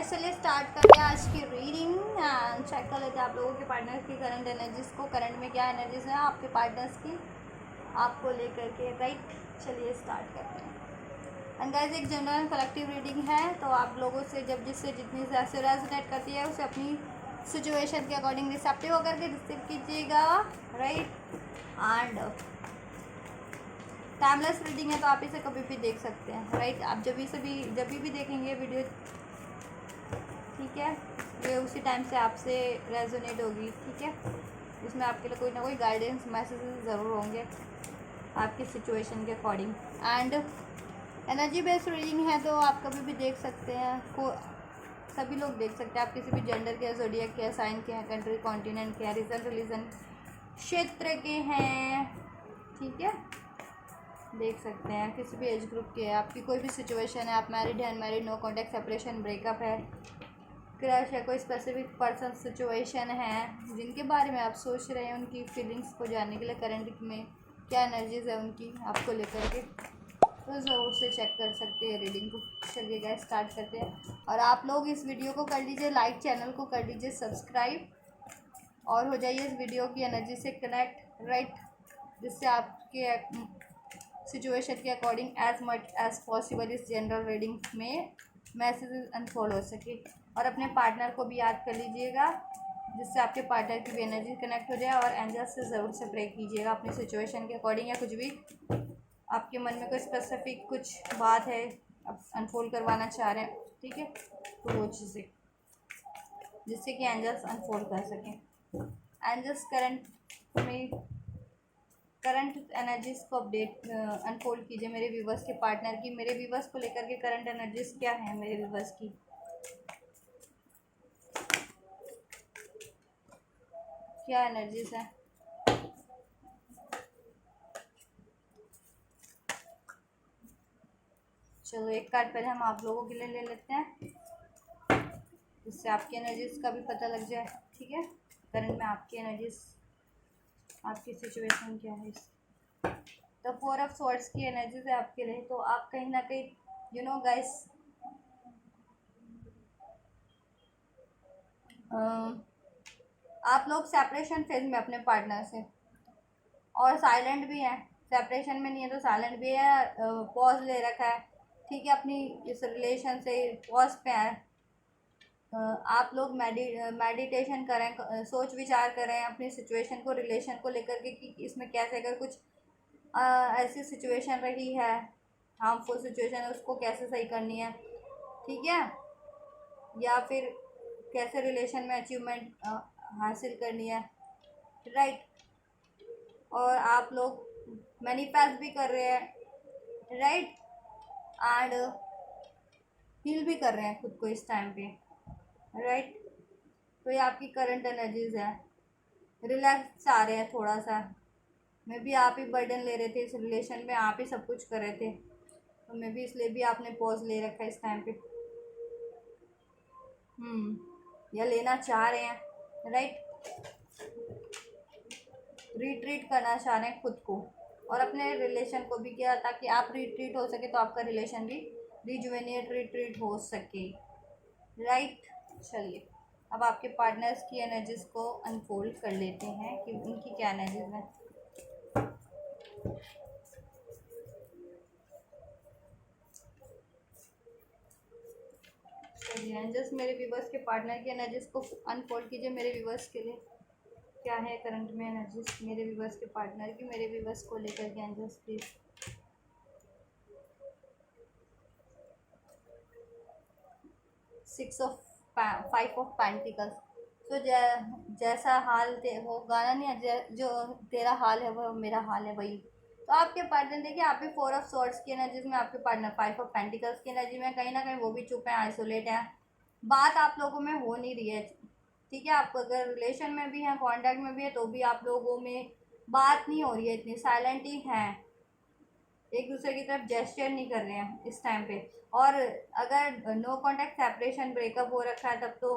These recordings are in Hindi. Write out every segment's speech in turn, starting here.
गाइस चलिए स्टार्ट करते हैं आज की रीडिंग एंड चेक कर लेते हैं आप लोगों के पार्टनर्स की करंट एनर्जीज को। करंट में क्या एनर्जीज हैं आपके पार्टनर्स की आपको लेकर के, राइट। चलिए स्टार्ट करते हैं। एंड गाइस एक जनरल एंड कलेक्टिव रीडिंग है, तो आप लोगों से जब जिससे जितनी से रेजोनेट करती है उसे अपनी सिचुएशन के अकॉर्डिंग रिसेप्टिव होकर के रिसीव कीजिएगा, राइट। एंड टाइमलेस रीडिंग है तो आप इसे कभी भी देख सकते हैं, राइट। आप जब भी देखेंगे वीडियो, ठीक है, ये उसी टाइम से आपसे रेजोनेट होगी, ठीक है। इसमें आपके लिए कोई ना कोई गाइडेंस मैसेजेस ज़रूर होंगे आपकी सिचुएशन के according. And energy based reading है तो आप कभी भी देख सकते हैं, सभी लोग देख सकते हैं। आप किसी भी जेंडर के, ज़ोडिएक के, साइन के हैं, कंट्री, कॉन्टिनेंट के हैं, रीजन रिलीजन क्षेत्र के हैं, ठीक है, देख सकते हैं। किसी भी एज ग्रुप के है, आपकी कोई भी सिचुएशन है, आप मैरिड है, unmarried, no contact, separation, breakup है, क्रश है, कोई स्पेसिफिक पर्सन सिचुएशन है जिनके बारे में आप सोच रहे हैं, उनकी फीलिंग्स को जानने के लिए करंट में क्या एनर्जीज है उनकी आपको लेकर के, तो ज़रूर से चेक कर सकते हैं रीडिंग को। चलिए गाइस स्टार्ट करते हैं। और आप लोग इस वीडियो को कर लीजिए लाइक, चैनल को कर लीजिए सब्सक्राइब और हो जाइए इस वीडियो की एनर्जी से कनेक्ट, राइट, जिससे आपके सिचुएशन के according as much as possible इस जनरल रीडिंग में मैसेजेस अनफोल्ड हो सके। और अपने पार्टनर को भी याद कर लीजिएगा जिससे आपके पार्टनर की भी एनर्जी कनेक्ट हो जाए। और एंजल्स से ज़रूर से प्रे कीजिएगा अपनी सिचुएशन के अकॉर्डिंग, या कुछ भी आपके मन में कोई स्पेसिफिक कुछ बात है आप अनफोल्ड करवाना चाह रहे हैं, ठीक है, तो वो चीज़ें जिससे कि एंजल्स अनफोल्ड कर सकें। एंजल्स करंट एनर्जीज को अपडेट अनफोल्ड कीजिए मेरे व्यूवर्स के पार्टनर की। मेरे व्यूवर्स को लेकर के करंट एनर्जीज क्या है मेरे व्यूवर्स की, क्या एनर्जीज है। चलो एक कार्ड पहले हम आप लोगों के लिए ले लेते हैं जिससे आपकी एनर्जीज का भी पता लग जाए, ठीक है। करंट में आपकी एनर्जीज, आपकी सिचुएशन क्या है। तो 4 ऑफ स्वॉर्ड्स की एनर्जीज है आपके लिए, तो आप कहीं ना कहीं यू नो गाइस आप लोग सेपरेशन फेज में अपने पार्टनर से, और साइलेंट भी हैं, सेपरेशन में नहीं है तो साइलेंट भी है, पॉज ले रखा है, ठीक है, अपनी इस रिलेशन से पॉज पे हैं। आप लोग मेडिटेशन करें, सोच विचार करें अपनी सिचुएशन को, रिलेशन को लेकर के कि इसमें कैसे, अगर कुछ ऐसी सिचुएशन रही है, हार्मफुल सिचुएशन है, उसको कैसे सही करनी है, ठीक है, या फिर कैसे रिलेशन में अचीवमेंट हासिल करनी है, राइट। और आप लोग मैनिफेस्ट भी कर रहे हैं, राइट, एंड हील भी कर रहे हैं खुद को इस टाइम पे, राइट। तो ये आपकी करंट एनर्जीज है। रिलैक्स चाह रहे हैं थोड़ा सा, मे भी आप ही बर्डन ले रहे थे इस रिलेशन में, आप ही सब कुछ कर रहे थे, तो मे भी इसलिए भी आपने पॉज ले रखा है इस टाइम पे, या लेना चाह रहे हैं, राइट। रिट्रीट करना चाह रहे हैं खुद को और अपने रिलेशन को भी किया, ताकि आप रिट्रीट हो सके तो आपका रिलेशन भी रिजुवेनेट रिट्रीट हो सके, राइट। चलिए अब आपके पार्टनर्स की एनर्जीज को अनफोल्ड कर लेते हैं कि उनकी क्या एनर्जीज हैं। चलिए एंजल्स मेरे व्यूवर्स के पार्टनर की एनर्जीज को अनफोल्ड कीजिए मेरे व्यूवर्स के लिए, क्या है करंट में एनर्जीज मेरे व्यूवर्स के पार्टनर की, मेरे व्यूवर्स को लेकर के angels please. Five of pentacles. तो जैसा हाल वो गाना नहीं है, जो तेरा हाल है वो मेरा हाल है, वही। तो आपके पार्टनर देखिए, आप भी 4 ऑफ स्वॉर्ड्स की एनर्जीज में, आपके पार्टनर 5 ऑफ पेंटिकल्स की एनर्जी में, कहीं ना कहीं वो भी चुप हैं, आइसोलेट हैं, बात आप लोगों में हो नहीं रही है, ठीक है। आप अगर रिलेशन में भी हैं, कॉन्टैक्ट में भी है, तो भी आप लोगों में बात नहीं हो रही है, इतनी साइलेंट ही हैं, एक दूसरे की तरफ जेस्चर नहीं कर रहे हैं इस टाइम पे। और अगर नो कॉन्टैक्ट, सेपरेशन, ब्रेकअप हो रखा है, तब तो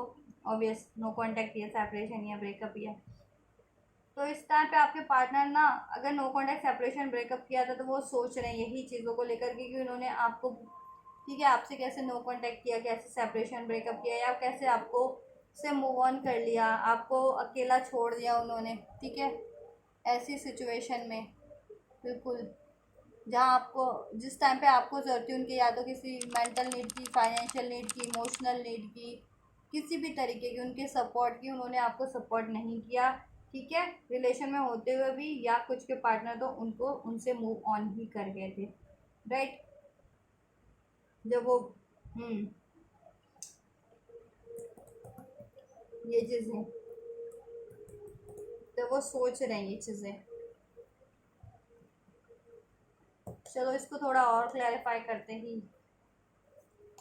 ऑब्वियस नो कॉन्टैक्ट ही है, सेपरेशन या ब्रेकअप ही है। तो इस टाइम पे आपके पार्टनर ना, अगर नो कॉन्टैक्ट, सेपरेशन, ब्रेकअप किया था, तो वो सोच रहे हैं यही चीज़ों को लेकर के कि उन्होंने आपको ठीक है, आपसे कैसे नो कांटेक्ट किया, कैसे सेपरेशन ब्रेकअप किया, या कैसे आपको से मूव ऑन कर लिया, आपको अकेला छोड़ दिया उन्होंने। ठीक है, ऐसी सिचुएशन में बिल्कुल जहाँ आपको जिस टाइम पे आपको ज़रूरत थी उनकी, या तो किसी मेंटल नीड की, फाइनेंशियल नीड की, इमोशनल नीड की, किसी भी तरीके की उनके सपोर्ट की, उन्होंने आपको सपोर्ट नहीं किया। ठीक है, रिलेशन में होते हुए भी, या कुछ के पार्टनर तो उनको उनसे मूव ऑन ही कर गए थे। राइट, जब वो ये चीज़ें तो वो सोच रहे हैं ये चीज़ें। चलो इसको थोड़ा और क्लैरिफाई करते ही,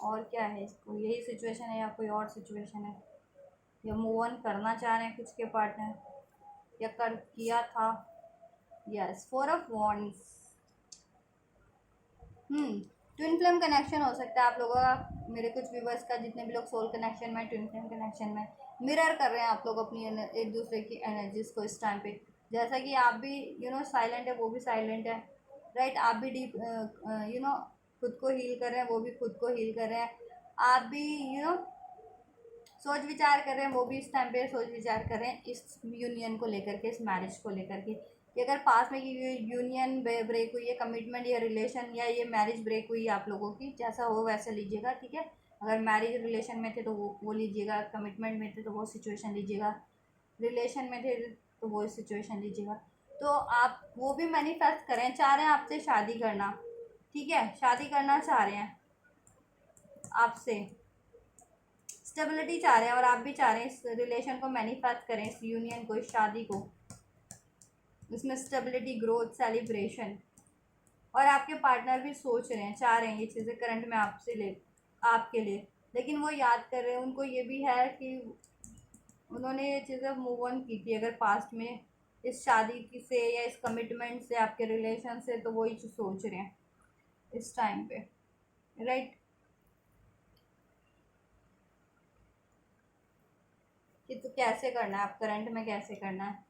और क्या है, इसको यही सिचुएशन है या कोई और सिचुएशन है, या मूव ऑन करना चाह रहे हैं कुछ के पार्टनर, या कर किया था। Yes, 4 of wands. Twin flame connection हो सकता है आप लोगों का, मेरे कुछ व्यूवर्स का, जितने भी लोग सोल कनेक्शन में, ट्विन फ्लेम कनेक्शन में मिरर कर रहे हैं आप लोग अपनी एक दूसरे की एनर्जीज को इस टाइम पे। जैसा कि आप भी साइलेंट है, वो भी साइलेंट है। राइट, आप भी डीप खुद को हील कर रहे हैं, वो भी खुद को हील कर रहे हैं। आप भी सोच विचार कर रहे हैं, वो भी इस टाइम पे सोच विचार कर रहे हैं इस यूनियन को लेकर के, इस मैरिज को लेकर के, कि अगर पास में ये यूनियन ब्रेक हुई है, कमिटमेंट या रिलेशन या ये मैरिज ब्रेक हुई आप लोगों की, जैसा हो वैसा लीजिएगा। ठीक है, अगर मैरिज रिलेशन में थे तो वो लीजिएगा, कमिटमेंट में थे तो वो सिचुएशन लीजिएगा, रिलेशन में थे तो वो सिचुएशन लीजिएगा। तो आप वो भी मैनिफेस्ट करें, चाह रहे हैं आपसे शादी करना। ठीक है, शादी करना चाह रहे हैं आपसे, स्टेबिलिटी चाह रहे हैं, और आप भी चाह रहे हैं इस रिलेशन को मैनिफेस्ट करें, इस यूनियन को, इस शादी को, इसमें स्टेबिलिटी, ग्रोथ, सेलिब्रेशन। और आपके पार्टनर भी सोच रहे हैं, चाह रहे हैं ये चीज़ें करंट में आपके लिए, लेकिन वो याद कर रहे हैं, उनको ये भी है कि उन्होंने ये चीज़ें मूव ऑन की थी अगर पास्ट में, इस शादी की से या इस कमिटमेंट से, आपके रिलेशन से, तो वही चीज़ सोच रहे हैं इस टाइम पे। राइट, कि तो कैसे करना है, आप करंट में कैसे करना है,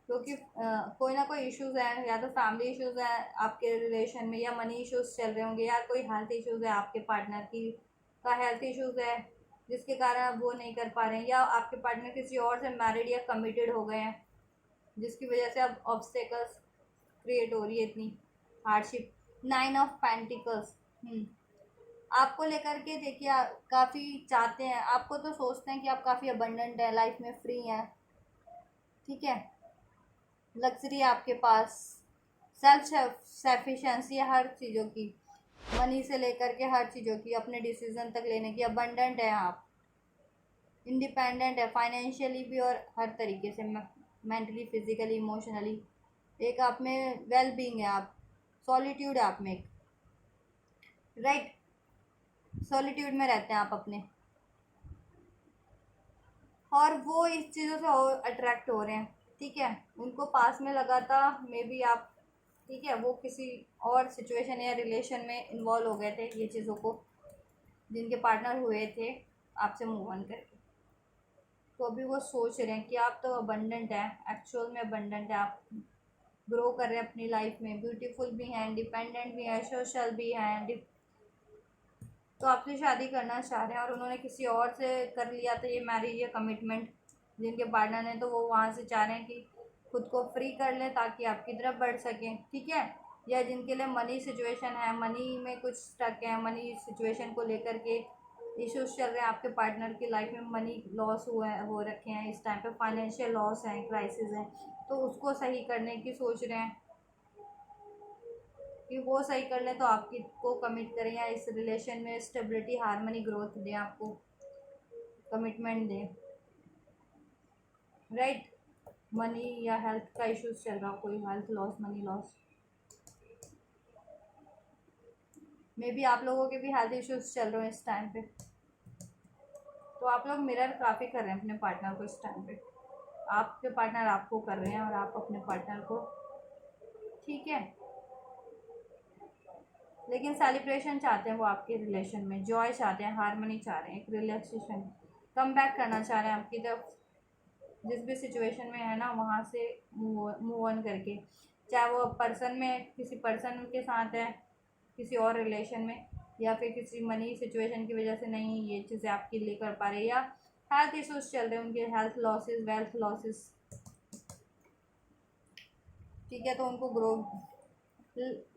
क्योंकि कोई ना कोई इश्यूज़ है, या तो फैमिली इश्यूज़ है आपके रिलेशन में, या मनी इश्यूज़ चल रहे होंगे, या कोई हेल्थ इश्यूज़ है आपके पार्टनर की का हेल्थ इश्यूज़ है जिसके कारण आप वो नहीं कर पा रहे हैं, या आपके पार्टनर किसी और से मैरिड या कमिटेड हो गए हैं जिसकी वजह से अब ऑब्स्टेकल्स क्रिएट हो रही है, इतनी हार्डशिप। 9 ऑफ पेंटिकल्स आपको लेकर के देखिए, काफ़ी चाहते हैं आपको, तो सोचते हैं कि आप काफ़ी अबंडेंट है, लाइफ में फ्री हैं। ठीक है, लग्जरी आपके पास, सेल्फ सफिशेंसी है हर चीज़ों की, मनी से लेकर के हर चीज़ों की, अपने डिसीजन तक लेने की, अबंडेंट है आप, इंडिपेंडेंट है फाइनेंशियली भी, और हर तरीके से, मेंटली, फिजिकली, इमोशनली, एक आप में वेल बींग है, आप सॉलिट्यूड है आप में, राइट, सॉलिट्यूड में रहते हैं आप अपने, और वो इस चीज़ों से अट्रैक्ट हो रहे हैं। ठीक है, उनको पास में लगा था मे बी आप, ठीक है, वो किसी और सिचुएशन या रिलेशन में इन्वॉल्व हो गए थे ये चीज़ों को, जिनके पार्टनर हुए थे आपसे मूव ऑन करके, तो अभी वो सोच रहे हैं कि आप तो अबंडेंट हैं, एक्चुअल में अबंडेंट है आप, ग्रो कर रहे हैं अपनी लाइफ में, ब्यूटीफुल भी हैं, इंडिपेंडेंट भी हैं, सोशल भी हैं, तो आपसे शादी करना चाह रहे हैं, और उन्होंने किसी और से कर लिया था ये मैरिज या कमिटमेंट जिनके पार्टनर ने, तो वो वहाँ से चाह रहे हैं कि खुद को फ्री कर लें ताकि आपकी तरफ बढ़ सकें। ठीक है, या जिनके लिए मनी सिचुएशन है, मनी में कुछ स्टक है, मनी सिचुएशन को लेकर के इश्यूज चल रहे हैं आपके पार्टनर की लाइफ में, मनी लॉस हो रखे हैं इस टाइम पे, फाइनेंशियल लॉस है, क्राइसिस है, तो उसको सही करने की सोच रहे हैं कि वो सही कर लें तो आपकी को कमिट करें, या इस रिलेशन में स्टेबिलिटी, हार्मनी, ग्रोथ दें, आपको कमिटमेंट दें। राइट, मनी या हेल्थ का इश्यूज चल रहा हो, कोई health loss, money loss, may be आप लोगों के भी हेल्थ इश्यूज चल रहे हैं इस टाइम पे, तो आप लोग मिरर काफ़ी कर रहे हैं अपने पार्टनर को इस टाइम पे, आपके पार्टनर आपको कर रहे हैं और आप अपने पार्टनर को। ठीक है, लेकिन सेलिब्रेशन चाहते हैं वो आपके रिलेशन में, जॉय चाहते हैं, हारमोनी चाह रहे हैं, एक रिलैक्सेशन, कम बैक करना चाह रहे हैं आपकी तरफ, जिस भी सिचुएशन में है ना वहाँ से मूव ऑन करके। चाहे वो पर्सन में किसी पर्सन के साथ है, किसी और रिलेशन में, या फिर किसी मनी सिचुएशन की वजह से नहीं ये चीज़ें आपके लिए कर पा रहे, या हेल्थ इश्यूज चल रहे हैं उनके, हेल्थ लॉसेस, वेल्थ लॉसेस, ठीक है। तो उनको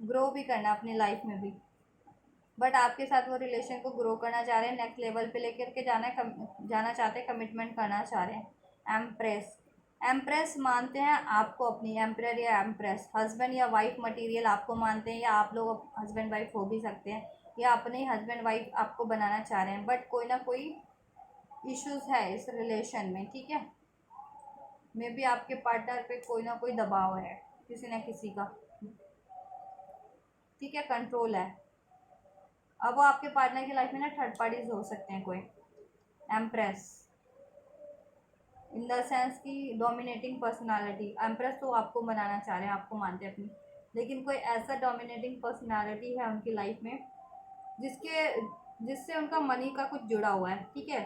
ग्रो भी करना अपनी लाइफ में भी, बट आपके साथ वो रिलेशन को ग्रो करना चाह रहे हैं, नेक्स्ट लेवल पे लेकर के जाना चाहते हैं, कमिटमेंट करना चाह रहे हैं। एम्प्रेस, एम्प्रेस मानते हैं आपको अपनी, एम्प्रेयर या एम्प्रेस, हस्बैंड या वाइफ मटेरियल आपको मानते हैं, या आप लोग हस्बैंड वाइफ हो भी सकते हैं, या अपने हस्बैंड वाइफ आपको बनाना चाह रहे हैं, बट कोई ना कोई इश्यूज है इस रिलेशन में, ठीक है। मे बी आपके पार्टनर पे कोई ना कोई दबाव है किसी न किसी का, ठीक है, कंट्रोल है। अब वो आपके पार्टनर की लाइफ में ना थर्ड पार्टीज हो सकते हैं कोई। एम्प्रेस इन द सेंस की डोमिनेटिंग पर्सनालिटी, एम्प्रेस तो आपको बनाना चाह रहे हैं, आपको मानते हैं अपनी, लेकिन कोई ऐसा डोमिनेटिंग पर्सनालिटी है उनकी लाइफ में जिससे उनका मनी का कुछ जुड़ा हुआ है, ठीक है,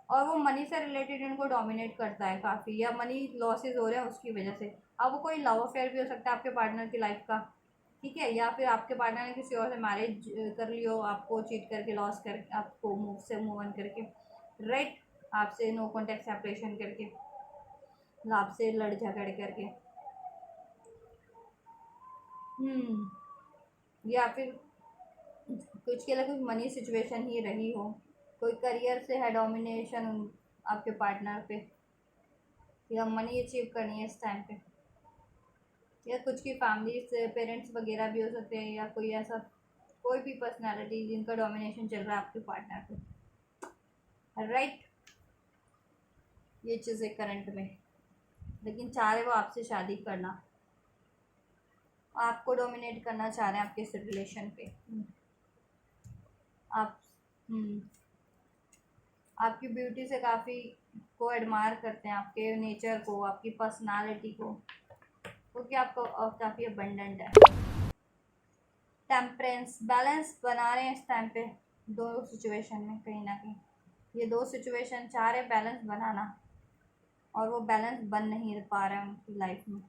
और वो मनी से रिलेटेड उनको डोमिनेट करता है काफ़ी, या मनी लॉसेज हो रहे हैं उसकी वजह से। अब वो कोई लव अफेयर भी हो सकता है आपके पार्टनर की लाइफ का, ठीक है, या फिर आपके पार्टनर ने किसी और से मैरिज कर ली हो, आपको चीट करके, लॉस कर, आपको मूव ऑन करके, राइट, आपसे नो कॉन्टेक्ट सेपरेशन करके, आपसे लड़ झगड़ करके, या फिर कुछ के लिए कुछ मनी सिचुएशन ही रही हो, कोई करियर से है डोमिनेशन आपके पार्टनर पे, या मनी अचीव करनी है इस टाइम पे, या कुछ की फैमिली से पेरेंट्स वगैरह भी हो सकते हैं, या कोई ऐसा कोई भी पर्सनालिटी जिनका डोमिनेशन चल रहा है आपके पार्टनर पे, राइट। ये चीज़ें करंट में, लेकिन चाह रहे वो आपसे शादी करना, आपको डोमिनेट करना चाह रहे हैं आपके इस रिलेशन पे। आप आपकी ब्यूटी से काफ़ी को एडमायर करते हैं, आपके नेचर को, आपकी पर्सनालिटी को, क्योंकि आपको काफ़ी अबंडेंट है। टेम्परेंस, बैलेंस बना रहे हैं इस टाइम पे दो सिचुएशन में, कहीं ना कहीं ये दो सिचुएशन चाह रहे बैलेंस बनाना, और वो बैलेंस बन नहीं पा रहा है उनकी लाइफ में।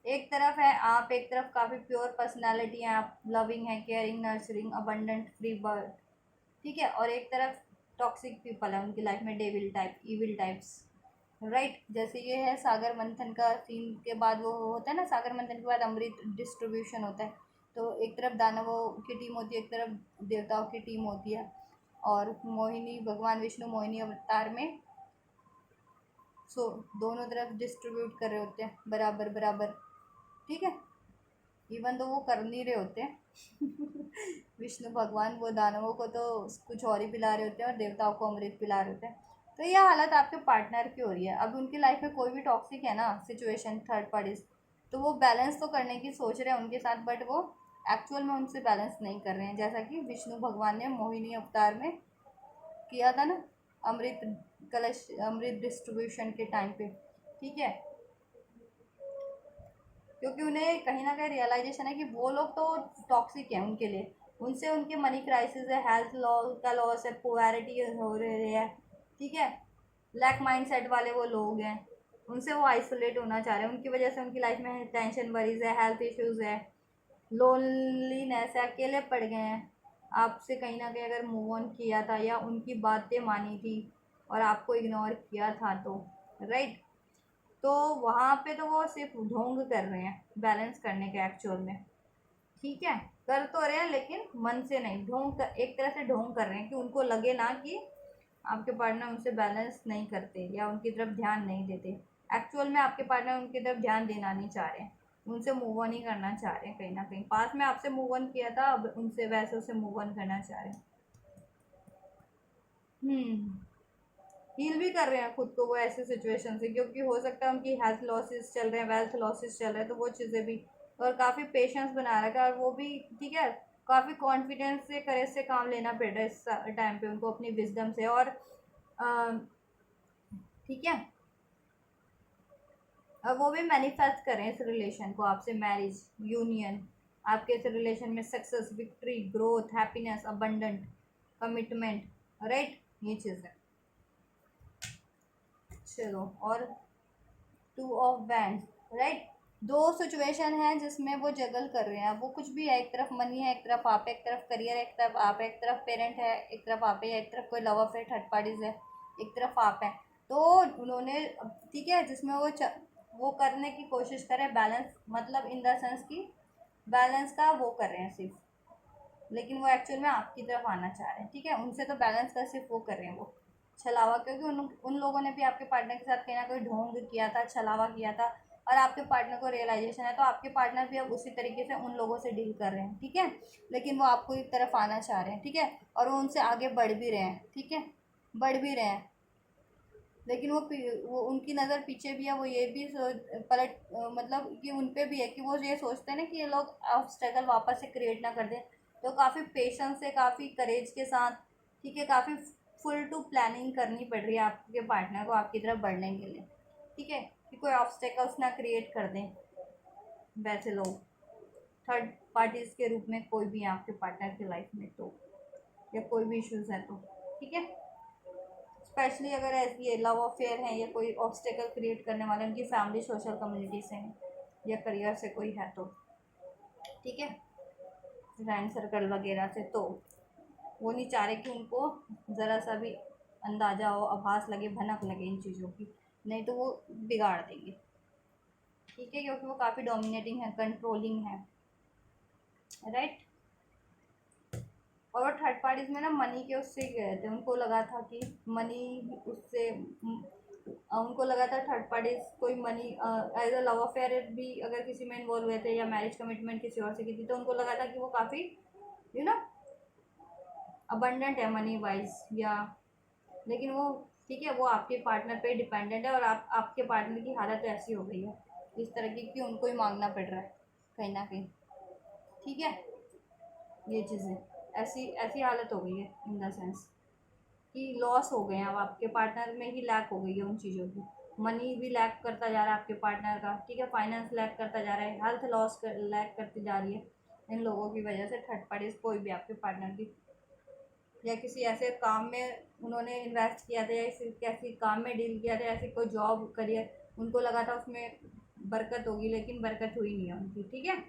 एक तरफ है आप, एक तरफ काफ़ी प्योर पर्सनालिटी है आप, लविंग है, caring, nurturing, abundant, free bird, ठीक है, और एक तरफ टॉक्सिक पीपल है उनकी लाइफ में, devil type, evil types, right. जैसे ये है सागर मंथन का सीन के बाद वो होता है ना, सागर मंथन के बाद अमृत डिस्ट्रीब्यूशन होता है, तो एक तरफ दानवों की टीम होती है, एक तरफ देवताओं की टीम होती है, और मोहिनी, भगवान विष्णु मोहिनी अवतार में दोनों तरफ डिस्ट्रीब्यूट कर रहे होते हैं बराबर बराबर, ठीक है, इवन तो वो कर नहीं रहे होते हैं विष्णु भगवान वो दानवों को तो कुछ और ही पिला रहे होते हैं, और देवताओं को अमृत पिला रहे होते हैं। तो ये हालत आपके पार्टनर की हो रही है। अब उनकी लाइफ में कोई भी टॉक्सिक है ना सिचुएशन, थर्ड पार्टीज, तो वो बैलेंस तो करने की सोच रहे हैं उनके साथ, बट वो एक्चुअल में उनसे बैलेंस नहीं कर रहे हैं, जैसा कि विष्णु भगवान ने मोहिनी अवतार में किया था ना, अमृत कलश, अमृत डिस्ट्रीब्यूशन के टाइम पे, ठीक है, क्योंकि उन्हें कहीं ना कहीं रियलाइजेशन है कि वो लोग तो टॉक्सिक हैं उनके लिए, उनसे उनके मनी क्राइसिस है, हेल्थ का लॉस है, पुअरिटी हो रही है, ठीक है, लैक माइंडसेट वाले वो लोग हैं, उनसे वो आइसोलेट होना चाह रहे हैं, उनकी वजह से उनकी लाइफ में टेंशन, वरीज है, हेल्थ इश्यूज़ है, लोनलीनेस है, अकेले पड़ गए हैं। आपसे कहीं ना कहीं अगर मूव ऑन किया था, या उनकी बातें मानी थी और आपको इग्नोर किया था, तो राइट, तो वहाँ पे तो वो सिर्फ ढोंग कर रहे हैं बैलेंस करने के एक्चुअल में, ठीक है, कर तो रहे हैं लेकिन मन से नहीं, एक तरह से ढोंग कर रहे हैं कि उनको लगे ना कि आपके पार्टनर उनसे बैलेंस नहीं करते या उनकी तरफ ध्यान नहीं देते। एक्चुअल में आपके पार्टनर उनकी तरफ ध्यान देना नहीं चाह रहे हैं, उनसे मूव ऑन ही करना चाह रहे हैं, कहीं ना कहीं पास में आपसे मूव ऑन किया था, अब उनसे वैसे उसे मूव ऑन करना चाह रहे हैं। हील भी कर रहे हैं खुद को वो ऐसे सिचुएशन से, क्योंकि हो सकता है उनकी हेल्थ लॉसेस चल रहे हैं, वेल्थ लॉसेस चल रहे हैं, तो वो चीज़ें भी, और काफ़ी पेशेंस बना रखा है, और वो भी ठीक है, काफ़ी कॉन्फिडेंस से, करेज से काम लेना पड़ रहा है इस टाइम पे उनको, अपनी विजडम से, और ठीक है, अब वो भी मैनिफेस्ट करें इस रिलेशन को आपसे, मैरिज, यूनियन, आपके इस रिलेशन में success, victory, growth, happiness, abundant, commitment, right, ये चीज़ है। चलो, और 2 ऑफ बैंड, राइट, दो सिचुएशन है जिसमें वो जगल कर रहे हैं। वो कुछ भी है, एक तरफ मनी है, एक तरफ आप है, एक तरफ करियर है, एक तरफ आप है, एक तरफ पेरेंट है, एक तरफ आप है, एक तरफ कोई लव अफेयर थर्ड पार्टीज है, एक तरफ आप है। तो उन्होंने, ठीक है, जिसमें वो करने की कोशिश करे बैलेंस, मतलब इन द सेंस की बैलेंस का वो कर रहे हैं सिर्फ, लेकिन वो एक्चुअल में आपकी तरफ आना चाह रहे हैं। ठीक है, उनसे तो बैलेंस का सिर्फ वो कर रहे हैं, वो छलावा, क्योंकि उन लोगों ने भी आपके पार्टनर के साथ कहीं ना कहीं ढोंग किया था, छलावा किया था, और आपके पार्टनर को रियलाइजेशन है, तो आपके पार्टनर भी अब उसी तरीके से उन लोगों से डील कर रहे हैं। ठीक है, लेकिन वो आपको एक तरफ आना चाह रहे हैं। ठीक है, और वो उनसे आगे बढ़ भी रहे हैं। ठीक है, बढ़ भी रहे हैं, लेकिन वो उनकी नज़र पीछे भी है। वो ये भी मतलब कि उन पे भी है कि वो ये सोचते हैं ना कि ये लोग ऑब्स्टेकल वापस से क्रिएट ना कर दें। तो काफ़ी पेशेंस से, काफ़ी करेज के साथ, ठीक है, काफ़ी फुल टू प्लानिंग करनी पड़ रही है आपके पार्टनर को आपकी तरफ बढ़ने के लिए। ठीक है, कि कोई ऑब्स्टेकल्स ना क्रिएट कर दें वैसे लोग, थर्ड पार्टीज़ के रूप में कोई भी है आपके पार्टनर की लाइफ में, तो या कोई भी इश्यूज़ है तो। ठीक है, स्पेशली अगर ऐसी ये लव अफेयर है या कोई ऑब्स्टेकल क्रिएट करने वाले उनकी फैमिली सोशल कम्युनिटी से हैं या करियर से कोई है तो। ठीक है, फ्रेंड सर्कल वगैरह से, तो वो नहीं चाह रहे कि उनको ज़रा सा भी अंदाज़ा हो, आभास लगे, भनक लगे इन चीज़ों की, नहीं तो वो बिगाड़ देंगे। ठीक है, क्योंकि वो काफ़ी डोमिनेटिंग है, कंट्रोलिंग है, राइट। और वो थर्ड पार्टीज में ना मनी के उससे गए थे, उनको लगा था कि मनी उससे उनको लगा था थर्ड पार्टीज कोई money as a love affair भी अगर किसी में इन्वॉल्व हुए थे या मैरिज कमिटमेंट किसी और से की थी, तो उनको लगा था कि वो काफ़ी यू नो अबंडेंट है मनी वाइज, या लेकिन वो, ठीक है, वो आपके पार्टनर पे डिपेंडेंट है, और आपके पार्टनर की हालत ऐसी हो गई है इस तरह की कि उनको ही मांगना पड़ रहा है कहीं ना कहीं। ठीक है, ये चीज़ें ऐसी ऐसी हालत हो गई है इन द सेंस कि लॉस हो गए हैं। अब आपके पार्टनर में ही लैक हो गई है उन चीज़ों की, मनी भी लैक करता जा रहा है आपके पार्टनर का। ठीक है, फाइनेंस लैक करता जा रहा है, हेल्थ लॉस लैक करती जा रही है इन लोगों की वजह से। थर्ड पार्टीज कोई भी आपके पार्टनर की, या किसी ऐसे काम में उन्होंने इन्वेस्ट किया था, या किसी काम में डील किया था, ऐसी कोई जॉब करियर उनको लगा था उसमें बरकत होगी, लेकिन बरकत हुई नहीं है उनकी। ठीक है,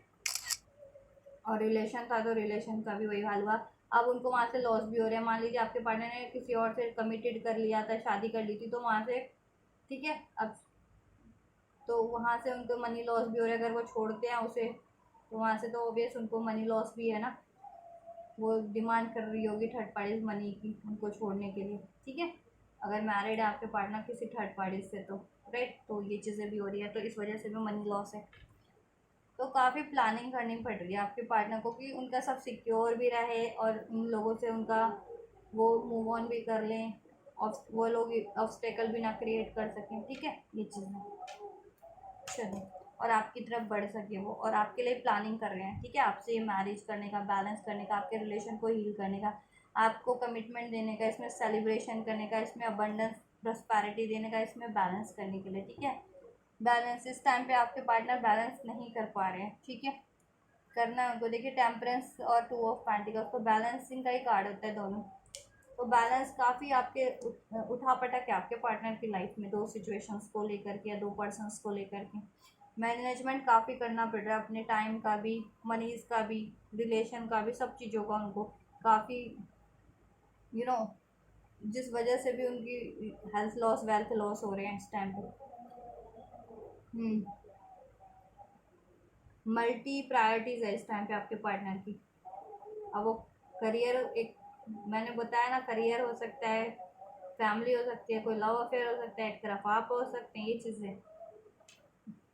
और रिलेशन था तो रिलेशन का भी वही हाल हुआ। अब उनको वहाँ से लॉस भी हो रहा है। मान लीजिए आपके पार्टनर ने किसी और से कमिटेड कर लिया था, शादी कर ली थी, तो वहाँ से, ठीक है, अब तो वहाँ से उनको मनी लॉस भी हो रहा है। अगर वो छोड़ते हैं उसे, तो वहाँ से तो ऑब्वियस उनको मनी लॉस भी है ना। वो डिमांड कर रही होगी थर्ड पार्टीज मनी की उनको छोड़ने के लिए। ठीक है, अगर मैरिड है आपके पार्टनर किसी थर्ड पार्टीज से, तो राइट, तो ये चीज़ें भी हो रही है, तो इस वजह से भी मनी लॉस है। तो काफ़ी प्लानिंग करनी पड़ रही है आपके पार्टनर को कि उनका सब सिक्योर भी रहे, और उन लोगों से उनका वो मूव ऑन भी कर लें, और वो लोग ऑब्स्टेकल भी ना क्रिएट कर सकें। ठीक है, ये चीज़ें चलो, और आपकी तरफ बढ़ सके वो, और आपके लिए प्लानिंग कर रहे हैं। ठीक है, आपसे मैरिज करने का, बैलेंस करने का, आपके रिलेशन को हील करने का, आपको कमिटमेंट देने का, इसमें सेलिब्रेशन करने का, इसमें अबंडेंस प्रॉस्पेरिटी देने का, इसमें बैलेंस करने के लिए। ठीक है, बैलेंस इस टाइम पे आपके पार्टनर बैलेंस नहीं कर पा रहे हैं। ठीक है, करना है उनको। देखिए, टेम्परेंस और टू ऑफ पेंटिकल्स, तो बैलेंसिंग का ही कार्ड होता है दोनों। तो बैलेंस काफ़ी आपके उठा पटक है आपके पार्टनर की लाइफ में, दो सिचुएशंस को लेकर के या दो पर्सन्स को लेकर के। मैनेजमेंट काफ़ी करना पड़ रहा है अपने टाइम का भी, मनीज का भी, रिलेशन का भी, सब चीज़ों का उनको काफ़ी, यू नो जिस वजह से भी उनकी हेल्थ लॉस, वेल्थ लॉस हो रहे हैं इस टाइम पे। मल्टी प्रायोरिटीज़ है इस टाइम पे आपके पार्टनर की। अब वो करियर, एक मैंने बताया ना, करियर हो सकता है, फैमिली हो सकती है, कोई लव अफेयर हो सकता है, एक तरफ आप हो सकते हैं, ये चीज़ें।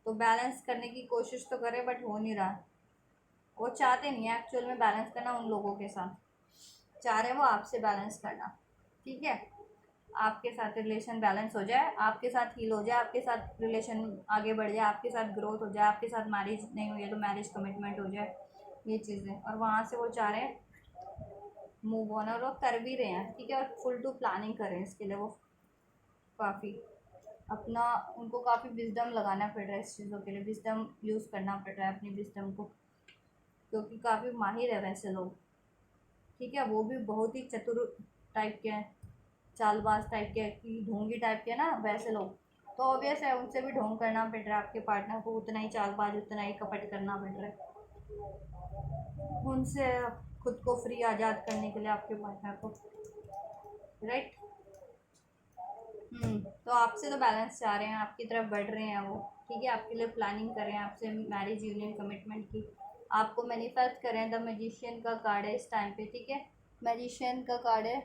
तो बैलेंस करने की कोशिश तो करें, बट हो नहीं रहा। वो चाहते नहीं है एक्चुअल में बैलेंस करना उन लोगों के साथ, चाह रहे हैं वो आपसे बैलेंस करना। ठीक है, आपके साथ रिलेशन बैलेंस हो जाए, आपके साथ हील हो जाए, आपके साथ रिलेशन आगे बढ़ जाए, आपके साथ ग्रोथ हो जाए, आपके साथ मैरिज नहीं हुई है तो मैरिज कमिटमेंट हो जाए, ये चीज़ें। और वहाँ से वो चाह रहे हैं मूव ऑन, और वो कर भी रहे हैं। ठीक है, और फुल टू प्लानिंग कर रहे हैं इसके लिए वो, काफ़ी अपना, उनको काफ़ी विजडम लगाना पड़ रहा है इस चीज़ों के लिए, विजडम यूज़ करना पड़ रहा है अपनी विजडम को, क्योंकि काफ़ी माहिर है वैसे लोग। ठीक है, वो भी बहुत ही चतुर टाइप के हैं, चालबाज टाइप के, कि ढोंगी टाइप के ना वैसे लोग। तो ऑब्वियस है उनसे भी ढोंग करना पड़ रहा है आपके पार्टनर को, उतना ही चालबाज उतना ही कपट करना पड़ रहा है उनसे खुद को फ्री आज़ाद करने के लिए आपके पार्टनर को, राइट। तो आपसे तो बैलेंस चाह रहे हैं, आपकी तरफ बढ़ रहे हैं वो, ठीक है, आपके लिए प्लानिंग कर रहे हैं आपसे मैरिज यूनियन कमिटमेंट की, आपको मैनिफेस्ट कर रहे हैं। द मैजिशियन का कार्ड है इस टाइम पे, ठीक है, मैजिशियन का कार्ड है।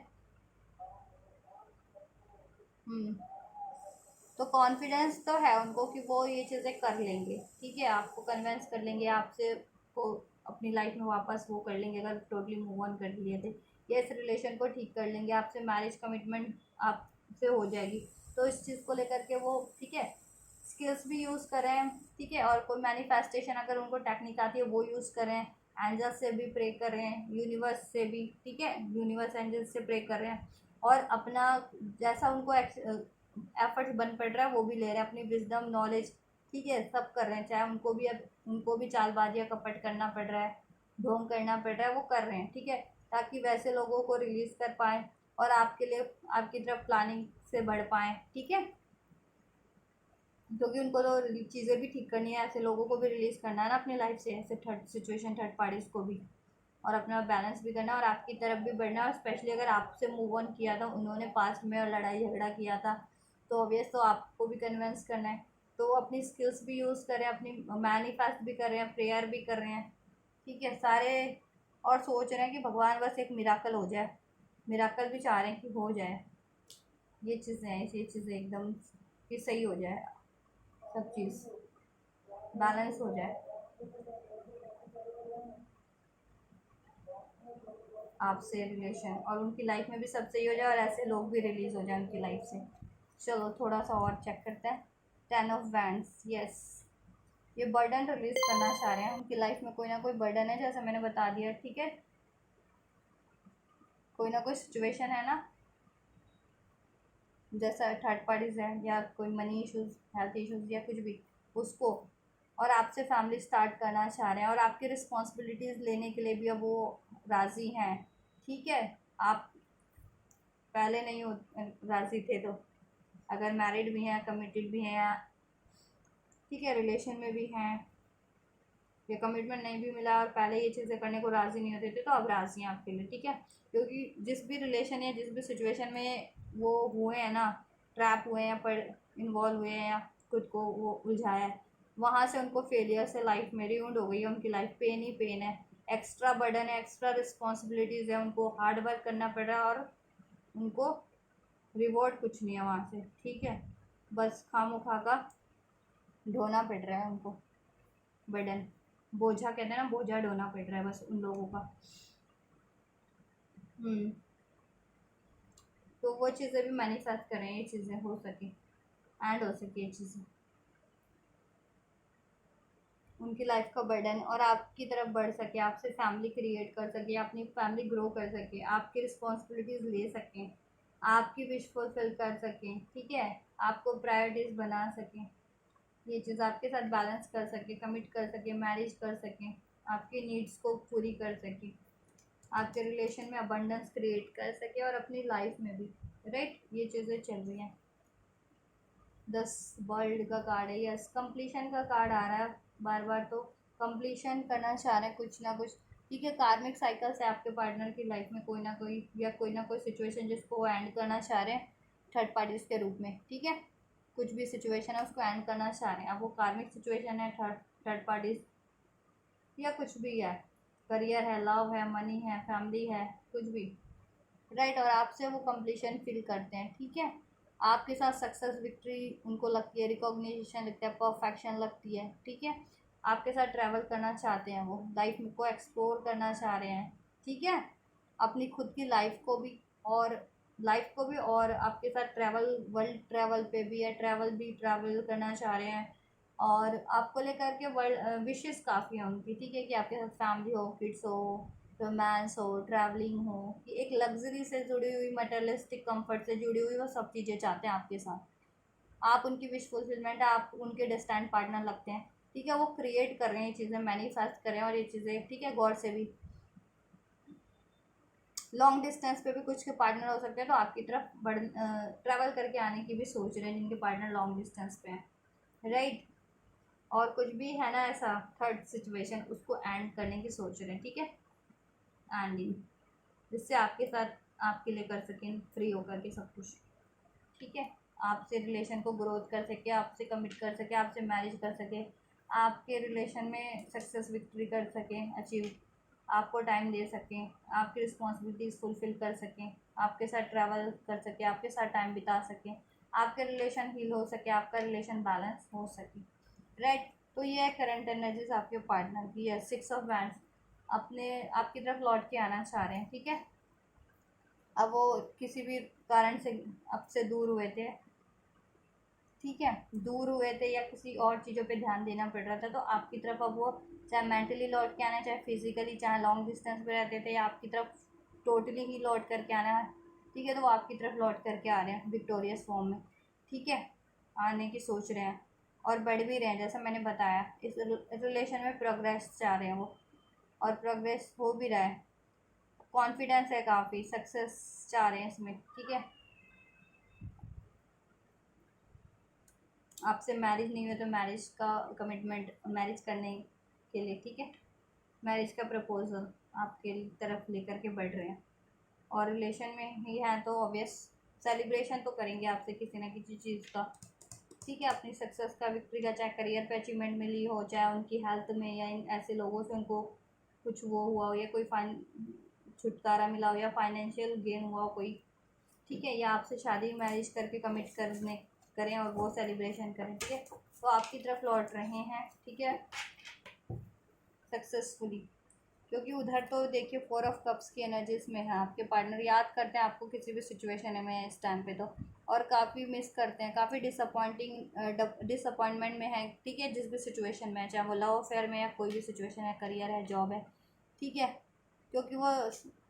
तो कॉन्फिडेंस तो है उनको कि वो ये चीज़ें कर लेंगे, ठीक है, आपको कन्विंस कर लेंगे, आपसे को अपनी लाइफ में वापस वो कर लेंगे अगर टोटली मूव ऑन कर लिए थे, या इस रिलेशन को ठीक कर लेंगे, आपसे मैरिज कमिटमेंट आपसे हो जाएगी। तो इस चीज़ को लेकर के वो, ठीक है, स्किल्स भी यूज़ करें, ठीक है, और कोई मैनिफेस्टेशन अगर उनको टेक्निक आती है वो यूज़ करें, एंजल से भी प्रे करें, यूनिवर्स से भी, ठीक है, यूनिवर्स एंजल से प्रे करें, और अपना जैसा उनको एफर्ट्स बन पड़ रहा है वो भी ले रहे हैं, अपनी विजडम नॉलेज, ठीक है, सब कर रहे हैं, चाहे उनको भी अब उनको भी चालबाजी या कपट करना पड़ रहा है, ढोंग करना पड़ रहा है, वो कर रहे हैं, ठीक है, ताकि वैसे लोगों को रिलीज़ कर पाएँ और आपके लिए आपकी तरफ प्लानिंग से बढ़ पाएँ, ठीक है, क्योंकि उनको तो चीज़ें भी ठीक करनी है, ऐसे लोगों को भी रिलीज़ करना है ना अपनी लाइफ से, ऐसे थर्ड पार्टीज़ को भी, और अपना बैलेंस भी करना है और आपकी तरफ भी बढ़ना है। और स्पेशली अगर आपसे मूव ऑन किया था उन्होंने पास्ट में और लड़ाई झगड़ा किया था तो ऑब्वियस तो आपको भी कन्विंस करना है, तो अपनी स्किल्स भी यूज़ करें, अपनी मैनिफेस्ट भी कर रहे हैं, प्रेयर भी कर रहे हैं, ठीक है, सारे, और सोच रहे हैं कि भगवान बस एक मिराकल हो जाए, मिराकल भी चाह रहे हैं कि हो जाए, ये चीज़ें हैं, ये चीज़ें एकदम कि सही हो जाए, सब चीज़ बैलेंस हो जाए आपसे रिलेशन, और उनकी लाइफ में भी सब सही हो जाए और ऐसे लोग भी रिलीज़ हो जाए उनकी लाइफ से। चलो थोड़ा सा और चेक करते हैं। 10 ऑफ वैंड्स, यस, ये बर्डन रिलीज़ करना चाह रहे हैं, उनकी लाइफ में कोई ना कोई बर्डन है जैसा मैंने बता दिया, ठीक है, कोई ना कोई सिचुएशन है ना, जैसा थर्ड पार्टीज है या कोई मनी इश्यूज, हेल्थ इश्यूज या कुछ भी, उसको, और आपसे फैमिली स्टार्ट करना चाह रहे हैं और आपकी रिस्पॉन्सिबिलिटीज़ लेने के लिए भी अब वो राज़ी हैं, ठीक है, आप पहले नहीं हो राज़ी थे, तो अगर मैरिड भी हैं, कमिटेड भी हैं, या ठीक है रिलेशन में भी हैं, या कमिटमेंट नहीं भी मिला और पहले ये चीज़ें करने को राज़ी नहीं होते थे, तो अब राज़ी हैं आपके लिए, ठीक है, क्योंकि जिस भी रिलेशन या जिस भी सिचुएशन में वो हुए हैं ना, ट्रैप हुए हैं, पर इन्वॉल्व हुए हैं या खुद को वो उलझाया है, वहाँ से उनको फेलियर से लाइफ में रियूंड हो गई है, उनकी लाइफ पेन ही पेन है, एक्स्ट्रा बर्डन है, एक्स्ट्रा रिस्पॉन्सिबिलिटीज़ है, उनको हार्ड वर्क करना पड़ रहा है और उनको रिवॉर्ड कुछ नहीं है वहाँ से, ठीक है, बस खामोखा का ढोना पड़ रहा है उनको, बर्डन, बोझा कहते हैं ना, बोझा ढोना पड़ रहा है बस उन लोगों का। तो वो चीज़ें भी मैनिफेस्ट करें, ये चीज़ें हो सके एंड हो सके, ये चीज़ें उनकी लाइफ का बर्डन और आपकी तरफ बढ़ सके, आपसे फैमिली क्रिएट कर सके, अपनी फैमिली ग्रो कर सके, आपकी रिस्पॉन्सिबिलिटीज़ ले सकें, आपकी विश फुलफिल कर सकें, ठीक है, आपको प्रायोरिटीज़ बना सकें, ये चीज़ आपके साथ बैलेंस कर सके, कमिट कर सके, मैरिज कर सकें, आपकी नीड्स को पूरी कर सके, आपके रिलेशन में अबंडेंस क्रिएट कर सके और अपनी लाइफ में भी, राइट, ये चीज़ें चल रही हैं। 10 वर्ल्ड का कार्ड है, यस, कंप्लीशन का कार्ड आ रहा है बार बार, तो कंप्लीशन करना चाह रहे हैं कुछ ना कुछ, ठीक है, कार्मिक साइकिल से आपके पार्टनर की लाइफ में कोई ना कोई या कोई ना कोई सिचुएशन जिसको वो एंड करना चाह रहे हैं थर्ड पार्टीज के रूप में, ठीक है, कुछ भी सिचुएशन है उसको एंड करना चाह रहे हैं, अब वो कार्मिक सिचुएशन है, थर्ड पार्टीज या कुछ भी है, करियर है, लव है, मनी है, फैमिली है, कुछ भी, राइट, और आपसे वो कंप्लीशन फील करते हैं, ठीक है, आपके साथ सक्सेस विक्ट्री उनको लगती है, रिकॉग्निशन लगता है, परफेक्शन लगती है, ठीक है, आपके साथ ट्रैवल करना चाहते हैं, वो लाइफ को एक्सप्लोर करना चाह रहे हैं, ठीक है, अपनी खुद की लाइफ को भी और आपके साथ ट्रैवल, वर्ल्ड ट्रैवल पे भी है, ट्रैवल करना चाह रहे हैं, और आपको लेकर के वर्ल्ड विशेस काफ़ी हैं उनकी, ठीक है, कि आपके साथ फैमिली हो, किड्स हो, रोमांस हो, ट्रैवलिंग हो, कि एक लग्जरी से जुड़ी हुई, मटेरियलिस्टिक कंफर्ट से जुड़ी हुई वो सब चीज़ें चाहते हैं आपके साथ, आप उनकी विश फुलफिलमेंट, आप उनके डेस्टाइन पार्टनर लगते हैं, ठीक है, वो क्रिएट कर रहे हैं ये चीज़ें, मैनिफेस्ट कर रहे हैं और ये चीज़ें, ठीक है, गॉड से भी लॉन्ग डिस्टेंस पे भी कुछ के पार्टनर हो सकते हैं, तो आपकी तरफ ट्रैवल करके आने की भी सोच रहे हैं जिनके पार्टनर लॉन्ग डिस्टेंस पे हैं, राइट। और कुछ भी है ना ऐसा थर्ड सिचुएशन, उसको एंड करने की सोच रहे हैं, ठीक है, एंडिंग, जिससे आपके साथ आपके लिए कर सकें फ्री होकर के सब कुछ, ठीक है। आपसे रिलेशन को ग्रोथ कर सके, आपसे कमिट कर सके, आपसे मैरिज कर सके, आपके रिलेशन में सक्सेस विक्ट्री कर सकें, अचीव, आपको टाइम दे सकें, आपकी रिस्पॉन्सिबिलिटीज़ फुलफ़िल कर सकें, आपके साथ ट्रैवल कर सकें, आपके साथ टाइम बिता सकें, आपके रिलेशन हील हो सके, आपका रिलेशन बैलेंस हो सके, राइट। तो ये है करंट एनर्जीज आपके पार्टनर की है। 6 ऑफ वैंड्स अपने आपकी तरफ लौट के आना चाह रहे हैं, ठीक है। अब वो किसी भी कारण से आपसे दूर हुए थे, ठीक है, दूर हुए थे या किसी और चीज़ों पे ध्यान देना पड़ रहा था, तो आपकी तरफ अब वो चाहे मेंटली लौट के आना है, चाहे फिजिकली, चाहे लॉन्ग डिस्टेंस पे रहते थे, या आपकी तरफ टोटली ही लौट करके आना है, ठीक है, तो वो आपकी तरफ लौट करके आ रहे हैं विक्टोरियस फॉर्म में, ठीक है, आने की सोच रहे हैं और बढ़ भी रहे हैं, जैसा मैंने बताया इस रिलेशन में प्रोग्रेस चाह रहे हैं वो, और प्रोग्रेस हो भी रहा है, कॉन्फिडेंस है काफ़ी, सक्सेस चाह रहे हैं इसमें, ठीक है। आपसे मैरिज नहीं हुआ तो मैरिज का कमिटमेंट, मैरिज करने के लिए, ठीक है, मैरिज का प्रपोजल आपके तरफ लेकर के बढ़ रहे हैं, और रिलेशन में ही हैं तो ऑब्वियस सेलिब्रेशन तो करेंगे आपसे किसी ना किसी चीज़ का, ठीक है, अपनी सक्सेस का, विक्ट्री का, चाहे करियर पे अचीवमेंट मिली हो, चाहे उनकी हेल्थ में, या इन ऐसे लोगों से उनको कुछ वो हुआ हो, या कोई फाइन छुटकारा मिला हो, या फाइनेंशियल गेन हुआ हो कोई, ठीक है, या आपसे शादी मैरिज करके कमिट करने करें और वो सेलिब्रेशन करें, ठीक है, तो आपकी तरफ लौट रहे हैं, ठीक है, सक्सेसफुली। क्योंकि उधर तो देखिए 4 ऑफ कप्स की एनर्जीज में है, आपके पार्टनर याद करते हैं आपको किसी भी सिचुएशन में इस टाइम पे तो, और काफ़ी मिस करते हैं, काफ़ी डिसअपॉइंटमेंट में है, ठीक है, जिस भी सिचुएशन में है, चाहे वो लव अफेयर में या कोई भी सिचुएशन है, करियर है, जॉब है, ठीक है, क्योंकि वो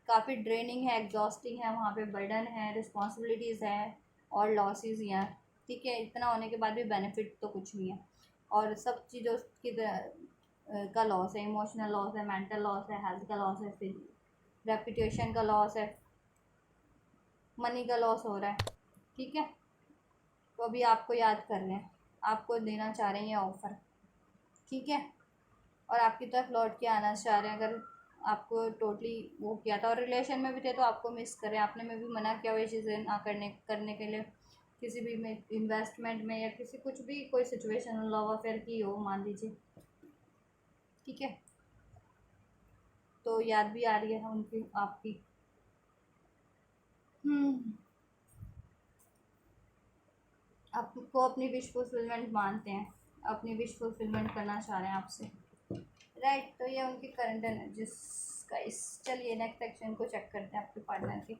काफ़ी ड्रेनिंग है, एग्जॉस्टिंग है, वहाँ पे बर्डन है, रिस्पॉन्सिबिलिटीज़ है और लॉसेस ही हैं, ठीक है, इतना होने के बाद भी बेनिफिट तो कुछ नहीं है, और सब चीज़ों की का लॉस है, इमोशनल लॉस है, मेंटल लॉस है, हेल्थ का लॉस है, फिर रेपुटेशन का लॉस है, मनी का लॉस हो रहा है, ठीक है, तो अभी आपको याद कर रहे हैं, आपको देना चाह रहे हैं ये ऑफ़र, ठीक है, और आपकी तरफ लौट के आना चाह रहे हैं, अगर आपको टोटली वो किया था और रिलेशन में भी थे तो आपको मिस करें, आपने में भी मना किया हुआ ये चीज़ें ना करने के लिए, किसी भी में इन्वेस्टमेंट में, या किसी कुछ भी कोई सिचुएशन लव अफेयर की हो मान लीजिए, ठीक है, तो याद भी आ रही है उनकी आपकी। आपको अपनी विश फुलफिलमेंट मानते हैं, अपनी विश फुलफिलमेंट करना चाह रहे हैं आपसे, राइट। तो ये उनकी करंट एनर्जीज का इस, चलिए नेक्स्ट सेक्शन को चेक करते हैं आपके पार्टनर के।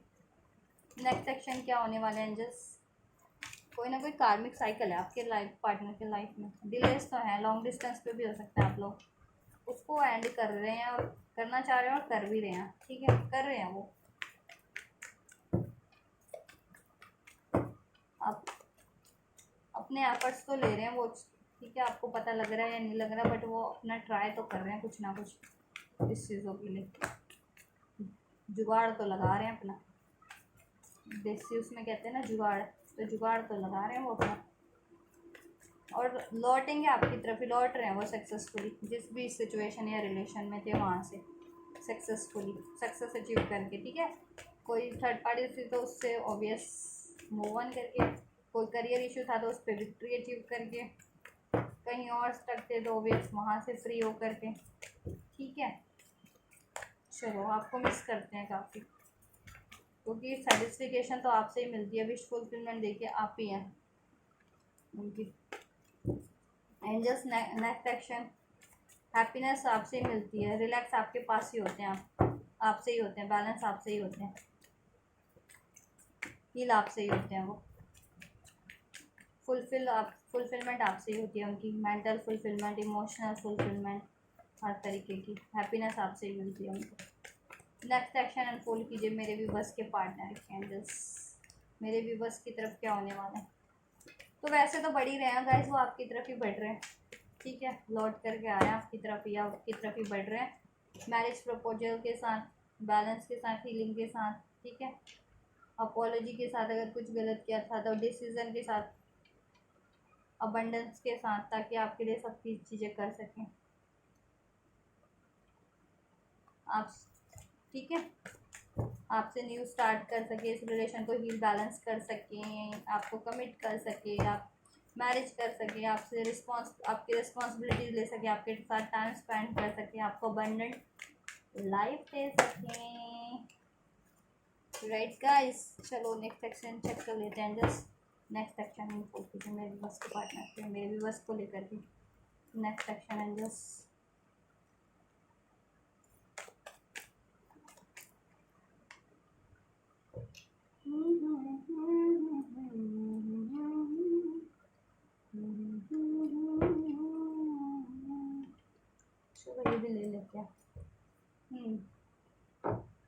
नेक्स्ट सेक्शन क्या होने वाले हैं एंजल्स, कोई ना कोई कार्मिक साइकिल है आपके लाइफ पार्टनर के लाइफ में, डिलेस तो है, लॉन्ग डिस्टेंस पे भी हो सकता है आप लोग उसको एंड कर रहे हैं और करना चाह रहे हैं और कर भी रहे हैं, ठीक है, कर रहे हैं वो, आप अपने एफर्ट्स तो ले रहे हैं वो, ठीक है, आपको पता लग रहा है या नहीं लग रहा, बट वो अपना ट्राई तो कर रहे हैं कुछ ना कुछ इस चीज़ों के लिए, जुगाड़ तो लगा रहे हैं अपना, देसी उसमें कहते हैं ना जुगाड़, तो जुगाड़ तो लगा रहे हैं वो अपना, और लौटेंगे आपकी तरफ ही, लौट रहे हैं वो सक्सेसफुली, जिस भी सिचुएशन या रिलेशन में थे वहाँ से सक्सेसफुली सक्सेस अचीव करके, ठीक है, कोई थर्ड पार्टी थी तो उससे ऑब्वियस मूव ऑन करके, कोई करियर इशू था तो उस पर विक्ट्री अचीव करके, कहीं और स्टक थे तो ऑब्वियस वहाँ से फ्री हो करके, ठीक है। चलो आपको मिस करते हैं काफ़ी, क्योंकि सेटिस्फिकेशन तो आपसे ही मिलती है, विश फुलफिलमेंट देखिए आप ही हैं उनकी, एंजल्स नेक्स्ट एक्शन, हैप्पीनेस आपसे ही मिलती है, रिलैक्स आपके पास ही होते हैं, आप आपसे ही होते हैं, बैलेंस आपसे ही होते हैं, हील आपसे ही होते हैं वो, फुलफिलमेंट आपसे ही होती है उनकी, मेंटल फुलफिलमेंट, इमोशनल फुलफिलमेंट, हर तरीके की हैप्पीनेस आपसे ही मिलती है उनको। नेक्स्ट एक्शन अनफोल्ड कीजिए मेरे भी बस के पार्टनर कैंडल्स, मेरे भी बस की तरफ क्या होने वाला है, तो वैसे तो बढ़ ही रहे हैं गाइस, वो आपकी तरफ ही बढ़ रहे हैं, ठीक है, लौट करके आ रहे हैं आपकी तरफ, या आपकी तरफ ही बढ़ रहे हैं मैरिज प्रपोजल के साथ, बैलेंस के साथ, हीलिंग के साथ, ठीक है, अपॉलॉजी के साथ अगर कुछ गलत किया था तो, डिसीजन के साथ, अबंडेंस के साथ, ताकि आपके लिए सब चीज़ें कर सकें आप, ठीक है, आपसे न्यू स्टार्ट कर सके, इस रिलेशन को हील बैलेंस कर सकें, आपको कमिट कर सके, आप मैरिज कर सके, आपसे आपकी रिस्पॉन्सिबिलिटीज ले सके, आपके साथ टाइम स्पेंड कर सके, आपको अबंडेंट लाइफ दे सकें। राइट गाइस, चलो नेक्स्ट सेक्शन चेक कर लेते हैं। जस्ट नेक्स्ट सेक्शन मेरे बस के पार्टनर पे, मेरे भी बस को लेकर के नेक्स्ट सेक्शन एंड जस्ट चलो ये भी ले लेते हैं।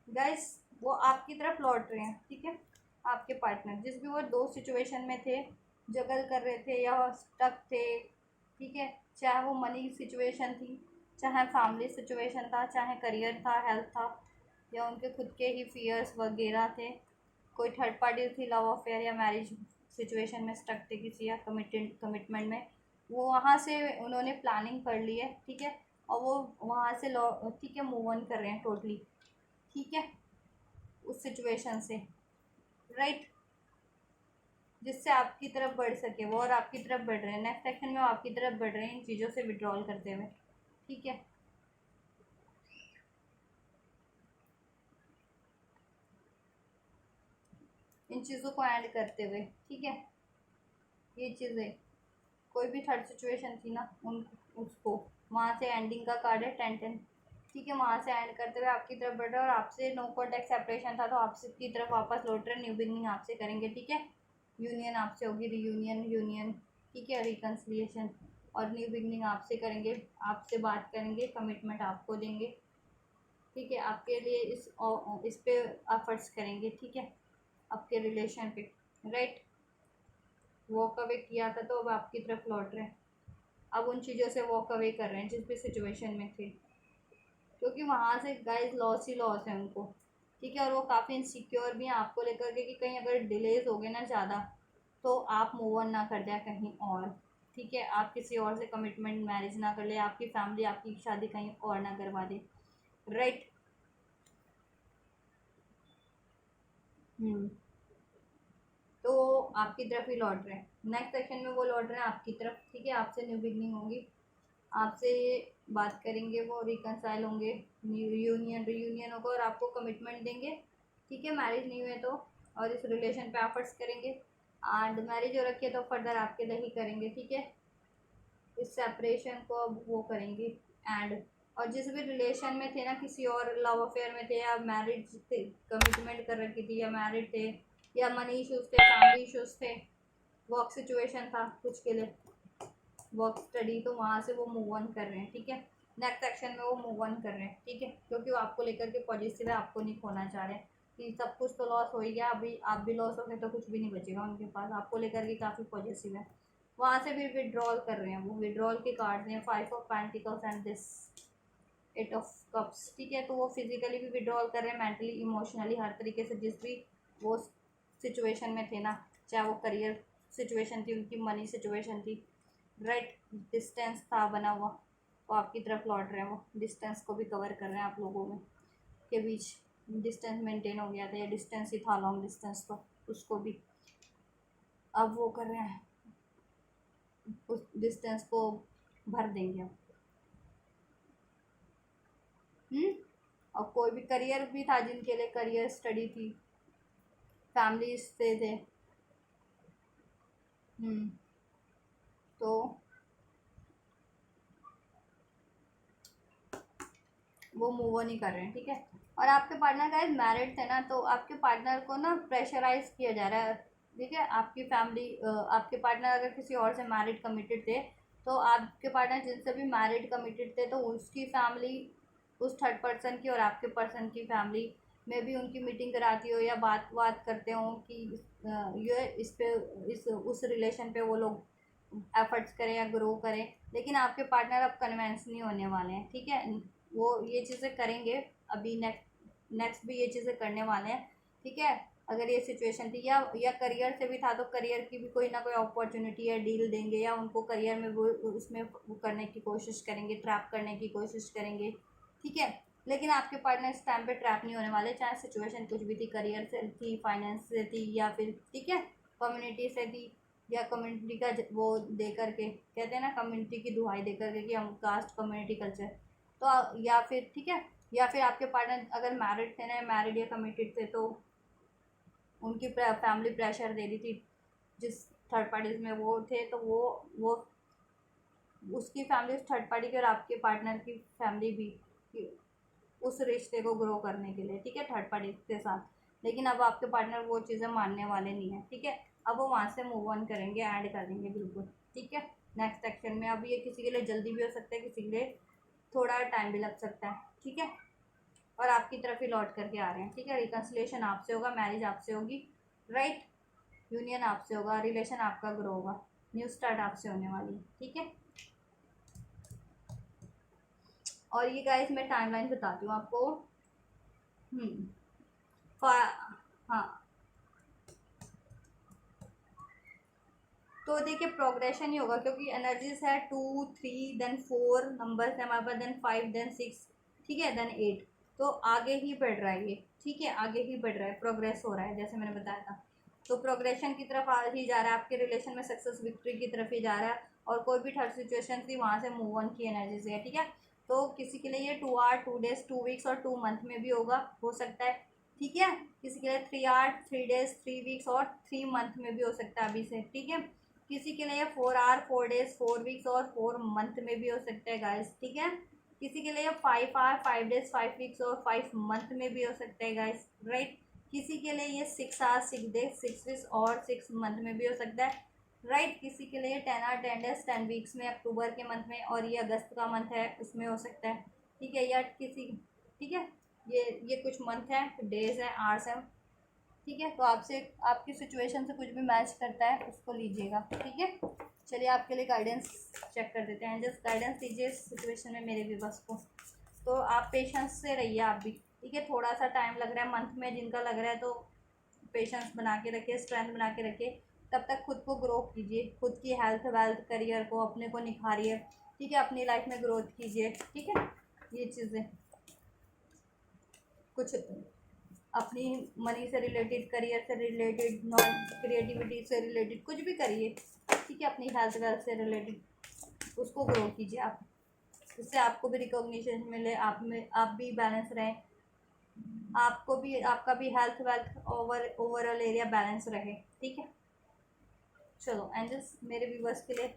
गाइस, वो आपकी तरफ लौट रहे हैं, ठीक है, आपके पार्टनर जिस भी वो दो सिचुएशन में थे, जगल कर रहे थे या स्टक थे, ठीक है, चाहे वो मनी सिचुएशन थी, चाहे फैमिली सिचुएशन था, चाहे करियर था, हेल्थ था, या उनके खुद के ही फियर्स वगैरह थे, कोई थर्ड पार्टी थी, लव अफेयर या मैरिज सिचुएशन में स्टक थे किसी, या कमिटमेंट में, वो वहाँ से उन्होंने प्लानिंग कर ली है, ठीक है, और वो वहाँ से ठीक है मूव ऑन कर रहे हैं टोटली, ठीक है, उस सिचुएशन से, राइट, जिससे आपकी तरफ बढ़ सके वो, और आपकी तरफ बढ़ रहे हैं, नेक्स्ट सेक्शन में वो आपकी तरफ बढ़ रहे हैं इन चीज़ों से विड्रॉल करते हुए, ठीक है। इन चीज़ों को ऐड करते हुए, ठीक है, ये चीज़ें, कोई भी थर्ड सिचुएशन थी ना, उन उसको वहाँ से एंडिंग का कार्ड है 10-10, ठीक है, वहाँ से एंड करते हुए आपकी तरफ बढ़ रहे हैं, और आपसे नो कॉन्टैक्ट सेपरेशन था तो आपसे की तरफ वापस लौट रहे हैं, न्यू बिगनिंग आपसे करेंगे, ठीक है, यूनियन आपसे होगी, रीयूनियन, यूनियन, ठीक है, रिकन्सिलिएशन, और न्यू बिगनिंग आपसे करेंगे, आपसे बात करेंगे, कमिटमेंट आपको देंगे, ठीक है, आपके लिए इस पे एफर्ट्स करेंगे, ठीक है, आपके रिलेशन पे, राइट, वॉक अवे किया था तो अब आपकी तरफ लौट रहे हैं, अब उन चीज़ों से वॉक अवे कर रहे हैं जिस भी सिचुएशन में थे, क्योंकि वहाँ से गाइस लॉस ही लॉस है उनको, ठीक है, और वो काफ़ी इनसिक्योर भी हैं आपको लेकर के कि कहीं अगर डिलेज हो गए ना ज़्यादा तो आप मूव ऑन ना कर जाए कहीं और, ठीक है, आप किसी और से कमिटमेंट मैरिज ना कर ले, आपकी फैमिली आपकी शादी कहीं और ना करवा दे, राइट। तो आपकी तरफ ही लौट रहे हैं, नेक्स्ट सेक्शन में वो लौट रहे हैं आपकी तरफ, ठीक है, आपसे न्यू बिगनिंग होगी, आपसे बात करेंगे, वो रिकनसाइल होंगे, रीयूनियन होगा, और आपको कमिटमेंट देंगे, ठीक है, मैरिज नहीं हुए तो, और इस रिलेशन पे एफर्ट्स करेंगे, एंड मैरिज हो रखी है तो फर्दर आपके लिए ही करेंगे, ठीक है, इस सेपरेशन को अब वो करेंगे एंड, और जिस भी रिलेशन में थे ना, किसी और लव अफेयर में थे, या मैरिज थे, कमिटमेंट कर रखी थी, या मैरिड थे, या मनी इशूज़ थे, फैमिली इशूज़ थे, वर्क सिचुएशन था कुछ के लिए, वर्क स्टडी, तो वहाँ से वो मूव ऑन कर रहे हैं, ठीक है, नेक्स्ट सेक्शन में वो मूव ऑन कर रहे हैं, ठीक है, क्योंकि वो आपको लेकर के पॉजिटिव है, आपको नहीं खोना चाह रहे हैं कि सब कुछ तो लॉस हो ही गया, अभी आप भी लॉस हो गए तो कुछ भी नहीं बचेगा उनके पास, आपको लेकर के काफ़ी पॉजिटिव है, वहाँ से भी विड्रॉल कर रहे हैं, वो विड्रॉल के कार्ड हैं 5 of pentacles and this 8 of cups, ठीक है, तो वो फिजिकली भी विड्रॉल कर रहे हैं, मेंटली, इमोशनली, हर तरीके से, जिस भी वो सिचुएशन में थे ना, चाहे वो करियर सिचुएशन थी उनकी, मनी सिचुएशन थी, राइट, डिस्टेंस था बना हुआ, वो आपकी तरफ लौट रहे हैं, वो डिस्टेंस को भी कवर कर रहे हैं आप लोगों में के बीच, डिस्टेंस मेंटेन हो गया था, या डिस्टेंस ही था लॉन्ग डिस्टेंस, तो उसको भी अब वो कर रहे हैं, उस डिस्टेंस को भर देंगे हम। और कोई भी करियर भी था जिनके लिए करियर स्टडी थी, फैमिली से थे, तो वो मूव ऑन ही कर रहे हैं, ठीक है, और आपके पार्टनर गाइस मैरिड थे ना, तो आपके पार्टनर को ना प्रेशराइज किया जा रहा है, ठीक है, आपकी फैमिली, आपके पार्टनर अगर किसी और से मैरिड कमिटेड थे, तो आपके पार्टनर जिनसे भी मैरिड कमिटेड थे, तो उसकी फैमिली, उस थर्ड पर्सन की और आपके पर्सन की फैमिली में भी उनकी मीटिंग कराती हो, या बात करते हो कि ये इस पे, इस उस रिलेशन पे वो लोग एफर्ट्स करें या ग्रो करें, लेकिन आपके पार्टनर अब कन्विंस नहीं होने वाले हैं, ठीक है, वो ये चीज़ें करेंगे अभी नेक्स्ट नेक्स्ट भी ये चीज़ें करने वाले हैं, ठीक है। अगर ये सिचुएशन थी या करियर से भी था तो करियर की भी कोई ना कोई अपॉर्चुनिटी या डील देंगे, या उनको करियर में वो उसमें वो करने की कोशिश करेंगे, ट्रैप करने की कोशिश करेंगे, ठीक है। लेकिन आपके पार्टनर इस टाइम पे ट्रैप नहीं होने वाले, चाहे सिचुएशन कुछ भी थी, करियर से थी, फाइनेंस से थी, या फिर ठीक है कम्युनिटी से थी, या कम्युनिटी का वो दे करके, कहते हैं ना कम्युनिटी की दुहाई दे करके कि हम कास्ट कम्युनिटी कल्चर, तो या फिर ठीक है, या फिर आपके पार्टनर अगर मैरिड थे ना, मैरिड या कमिटेड थे, तो उनकी फैमिली प्रेशर दे रही थी, जिस थर्ड पार्टीज में वो थे, तो वो उसकी फैमिली उस थर्ड पार्टी की और आपके पार्टनर की फैमिली भी उस रिश्ते को ग्रो करने के लिए, ठीक है, थर्ड पार्टी के साथ। लेकिन अब आपके पार्टनर वो चीज़ें मानने वाले नहीं है, ठीक है। अब वो वहाँ से मूव ऑन करेंगे, ऐड कर देंगे बिल्कुल, ठीक है, नेक्स्ट एक्शन में। अब ये किसी के लिए जल्दी भी हो सकता है, किसी के लिए थोड़ा टाइम भी लग सकता है, ठीक है। और आपकी तरफ ही लौट करके आ रहे हैं, ठीक है। रिकन्सिलेशन आपसे होगा, मैरिज आपसे होगी, राइट, यूनियन आपसे होगा, रिलेशन आपका ग्रो होगा, न्यू स्टार्ट आपसे होने वाली है, ठीक है। और ये गाइस मैं टाइमलाइन बताती हूँ आपको। हाँ, तो देखिए प्रोग्रेशन ही होगा, क्योंकि एनर्जीज है 2 3 देन 4 नंबर्स है हमारे पास, देन 5 देन 6, ठीक है, देन 8। तो आगे ही बढ़ रहा है ये, ठीक है, आगे ही बढ़ रहा है, प्रोग्रेस हो रहा है, जैसे मैंने बताया था। तो प्रोग्रेशन की तरफ आ ही जा रहा है, आपके रिलेशन में सक्सेस विक्ट्री की तरफ ही जा रहा है, और कोई भी थर्ड सिचुएशन थी वहाँ से मूव ऑन की एनर्जी से है, ठीक है। तो किसी के लिए ये 2 आवर 2 डेज 2 वीक्स और 2 मंथ में भी होगा, हो सकता है, ठीक है। किसी के लिए 3 आवर 3 डेज 3 वीक्स और 3 मंथ में भी हो सकता है अभी से, ठीक है। किसी के लिए 4 आवर 4 डेज 4 वीक्स और 4 मंथ में भी हो सकता है गाइस, ठीक है। किसी के लिए 5 आवर 5 डेज 5 वीक्स और 5 मंथ में भी हो सकता है गाइस, राइट। किसी के लिए ये 6 आवर 6 डेज 6 वीक्स और 6 मंथ में भी हो सकता है, राइट। किसी के लिए 10 आवर 10 डेज 10 वीक्स में, अक्टूबर के मंथ में, और ये अगस्त का मंथ है उसमें हो सकता है, ठीक है। या किसी, ठीक है, ये कुछ मंथ है, डेज है, आवर्स है, ठीक है। तो आपसे आपकी सिचुएशन से कुछ भी मैच करता है उसको लीजिएगा, ठीक है। चलिए आपके लिए गाइडेंस चेक कर देते हैं, जस्ट गाइडेंस दीजिए इस सिचुएशन में मेरे व्यूअर्स को। तो आप पेशेंस से रहिए आप भी, ठीक है। थोड़ा सा टाइम लग रहा है मंथ में, जिनका लग रहा है तो पेशेंस बना के रखिए, स्ट्रेंथ बना के रखिए। तब तक खुद को ग्रो कीजिए, खुद की हेल्थ वेल्थ करियर को अपने को निखारिए, ठीक है, अपनी लाइफ में ग्रोथ कीजिए, ठीक है। ये चीज़ें कुछ अपनी मनी से रिलेटेड, करियर से रिलेटेड, नॉन क्रिएटिविटी से रिलेटेड कुछ भी करिए, ठीक है। अपनी हेल्थ वेल्थ से रिलेटेड उसको ग्रो कीजिए आप, जिससे आपको भी रिकॉग्निशन मिले, आप में आप भी बैलेंस रहें, आपको भी आपका भी health wealth overall area balance रहे, ठीक है। चलो एंजल्स मेरे व्यूवर्स के लिए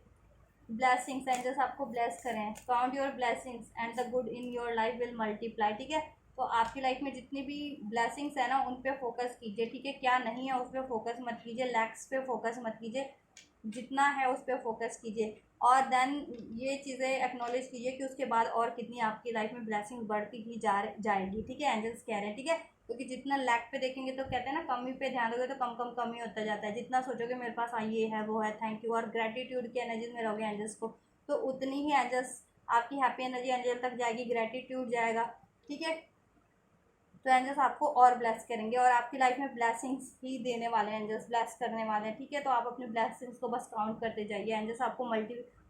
ब्लेसिंग्स, एंजल्स आपको ब्लेस करें, count your blessings and the good in your life will multiply, ठीक है। तो आपकी लाइफ में जितनी भी ब्लेसिंग्स है ना उन पे फोकस कीजिए, ठीक है। क्या नहीं है उस पर फोकस मत कीजिए, लैक्स पे फोकस मत कीजिए, जितना है उस पर फोकस कीजिए, और देन ये चीज़ें एक्नॉलेज कीजिए कि उसके बाद और कितनी आपकी लाइफ में ब्लेसिंग बढ़ती ही जाएगी, ठीक है। एंजल्स कह रहे हैं, ठीक है, क्योंकि जितना लैक पे देखेंगे तो कहते हैं ना कमी पे ध्यान दोगे तो कम कम कमी होता जाता है, जितना सोचोगे मेरे पास ये है वो है, थैंक यू और ग्रेटिट्यूड की एनर्जीज में रहोगे एंजल्स को, तो उतनी ही एंजल्स आपकी हैप्पी एनर्जी एंजल तक जाएगी, ग्रेटिट्यूड जाएगा, ठीक है। तो एंजल्स आपको और ब्लेस करेंगे, और आपकी लाइफ में ब्लेसिंग्स ही देने वाले हैं, एंजल्स ब्लेस करने वाले हैं, ठीक है। तो आप अपनी ब्लेसिंग्स को बस काउंट करते जाइए, एंजल्स आपको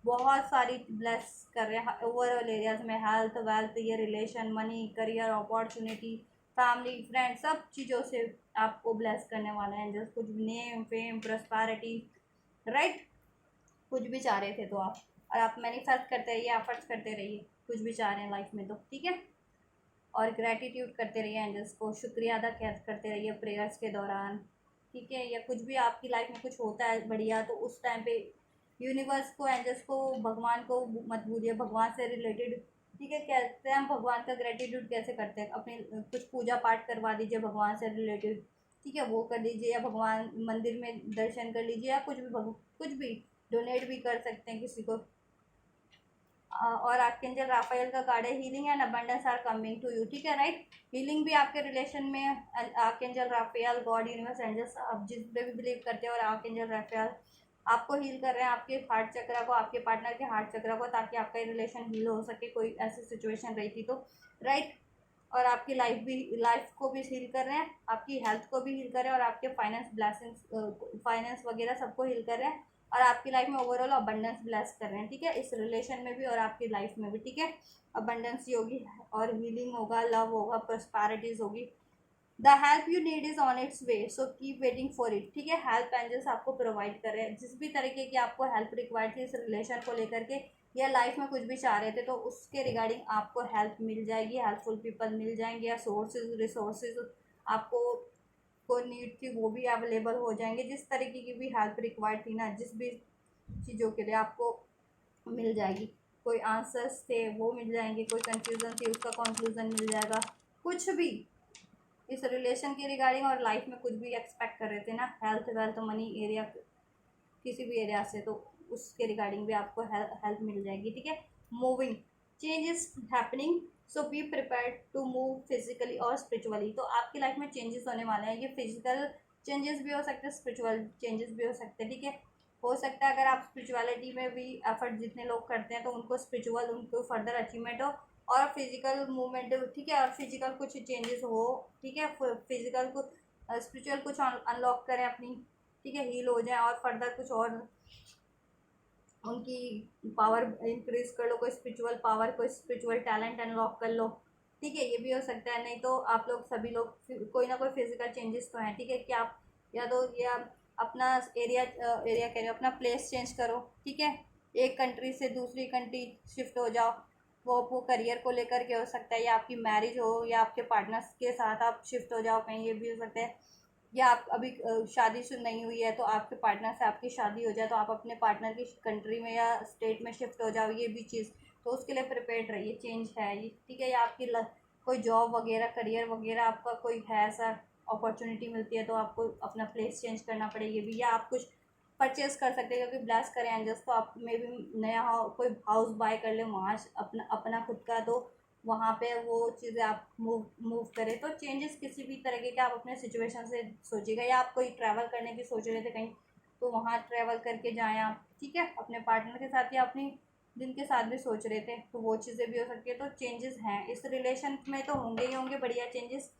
बहुत सारी ब्लेस कर रहे हैं ओवरऑल एरियाज में, हेल्थ वेल्थ, ये relation, money, career, opportunity, family, friend, सब चीज़ों से आपको ब्लेस करने वाले हैं एंजल्स। कुछ नेम फेम प्रॉस्पेरिटी, राइट, कुछ भी चाह रहे थे तो आप, और आप मैनिफेस्ट करते रहिए, एफर्ट्स करते रहिए, कुछ भी चाह रहे हैं लाइफ में तो, ठीक है। और ग्रैटिट्यूड करते रहिए एंजल्स को, शुक्रिया अदा करते रहिए प्रेयर्स के दौरान, ठीक है। या कुछ भी आपकी लाइफ में कुछ होता है बढ़िया, तो उस टाइम पे यूनिवर्स को, एंजल्स को, भगवान को मत भूलिए, भगवान से रिलेटेड, ठीक है। कहते हैं हम भगवान का ग्रेटिट्यूड कैसे करते हैं, अपने कुछ पूजा पाठ करवा दीजिए भगवान से रिलेटेड, ठीक है, वो कर लीजिए, या भगवान मंदिर में दर्शन कर लीजिए, या कुछ भी डोनेट भी कर सकते हैं किसी को। और आर्कएंजल राफेल का कार्ड है, healing and abundance are coming to you, ठीक है, राइट। हीलिंग भी आपके रिलेशन में, archangel Raphael, God, universe, angels, आप जिस पे भी बिलीव करते हो, और आर्कएंजल राफेल आपको हील कर रहे हैं, आपके हार्ट चक्रा को, आपके पार्टनर के हार्ट चक्रा को, ताकि आपका रिलेशन हील हो सके, कोई ऐसी सिचुएशन रही थी तो, राइट। और आपकी लाइफ को भी हील कर रहे हैं, आपकी हेल्थ को भी हील कर रहे हैं, और आपके फाइनेंस ब्लेसिंग्स, फाइनेंस वगैरह सबको हील कर रहे हैं, और आपकी लाइफ में ओवरऑल अबंडेंस ब्लेस कर रहे हैं, ठीक है, इस रिलेशन में भी और आपकी लाइफ में भी, ठीक है। अबंडेंस होगी और हीलिंग होगा, लव होगा, प्रॉस्पेरिटीज होगी। The help you need is on it's way, so keep waiting for it, ठीक है। हेल्प एंजल्स आपको प्रोवाइड कर रहे हैं, जिस भी तरीके की आपको हेल्प रिक्वायर्ड थी इस रिलेशन को लेकर के, या लाइफ में कुछ भी चाह रहे थे, तो उसके रिगार्डिंग आपको हेल्प मिल जाएगी, हेल्पफुल पीपल मिल जाएंगे, या सोर्सेज रिसोर्सेज आपको को नीड थी वो भी अवेलेबल हो जाएंगे, जिस तरीके की भी हेल्प रिक्वायर्ड थी ना, जिस भी चीज़ों के लिए आपको मिल जाएगी। कोई आंसर्स थे वो मिल जाएंगे, कोई कंफ्यूजन थी उसका कंक्लूजन मिल जाएगा, कुछ भी इस रिलेशन के रिगार्डिंग और लाइफ में कुछ भी एक्सपेक्ट कर रहे थे ना, हेल्थ वेल्थ मनी एरिया, किसी भी एरिया से, तो उसके रिगार्डिंग भी आपको हेल्प मिल जाएगी, ठीक है। Moving, change is happening, so be prepared to move physically और स्पिरिचुअली। तो आपकी लाइफ में चेंजेस होने वाले हैं, ये फिजिकल चेंजेस भी हो सकते हैं, स्पिरिचुअल चेंजेस भी हो सकते हैं, ठीक है। हो सकता है अगर आप स्पिरिचुअलिटी में भी एफर्ट जितने लोग करते हैं तो उनको स्पिरिचुअल उनको फर्दर अचीवमेंट हो, और फिजिकल मूवमेंट, ठीक है, और फिजिकल कुछ चेंजेस हो, ठीक है, फिजिकल कुछ स्पिरिचुअल कुछ अनलॉक करें अपनी, ठीक है, हील हो जाए और फर्दर कुछ और उनकी पावर इंक्रीज कर लो, कोई स्पिरिचुअल पावर, कोई स्पिरिचुअल टैलेंट अनलॉक कर लो, ठीक है, ये भी हो सकता है। नहीं तो आप लोग सभी लोग कोई ना कोई फिजिकल चेंजेस तो हैं, ठीक है, कि आप या तो या अपना एरिया कह रहे हो, अपना प्लेस चेंज करो, ठीक है, एक कंट्री से दूसरी कंट्री शिफ्ट हो जाओ, वो करियर को लेकर के हो सकता है, या आपकी मैरिज हो, या आपके पार्टनर्स के साथ आप शिफ्ट हो जाओ कहीं, ये भी हो सकता है। या आप अभी शादीशुदा नहीं हुई है तो आपके पार्टनर से आपकी शादी हो जाए, तो आप अपने पार्टनर की कंट्री में या स्टेट में शिफ्ट हो जाओ, ये भी चीज़, तो उसके लिए प्रिपेयर्ड रहिए, चेंज है ये, ठीक है। या आपकी कोई जॉब वगैरह, करियर वगैरह आपका कोई है ऐसा अपॉर्चुनिटी मिलती है तो आपको अपना प्लेस चेंज करना पड़ेगी भी, या आप कुछ परचेज कर सकते हैं, क्योंकि ब्लेस करें एंजल्स, तो आप मे भी नया कोई हाउस बाय कर ले वहाँ अपना अपना खुद का, तो वहाँ पे वो चीज़ें आप मूव करें। तो चेंजेस किसी भी तरीके के आप अपने सिचुएशन से सोचिएगा, या आप कोई ट्रैवल करने की सोच रहे थे कहीं, तो वहाँ ट्रैवल करके जाएँ आप, ठीक है, अपने पार्टनर के साथ या अपनी जिनके साथ भी सोच रहे थे, तो वो चीज़ें भी हो सकती है। तो चेंजेस हैं इस रिलेशन में, तो होंगे ही होंगे बढ़िया चेंजेस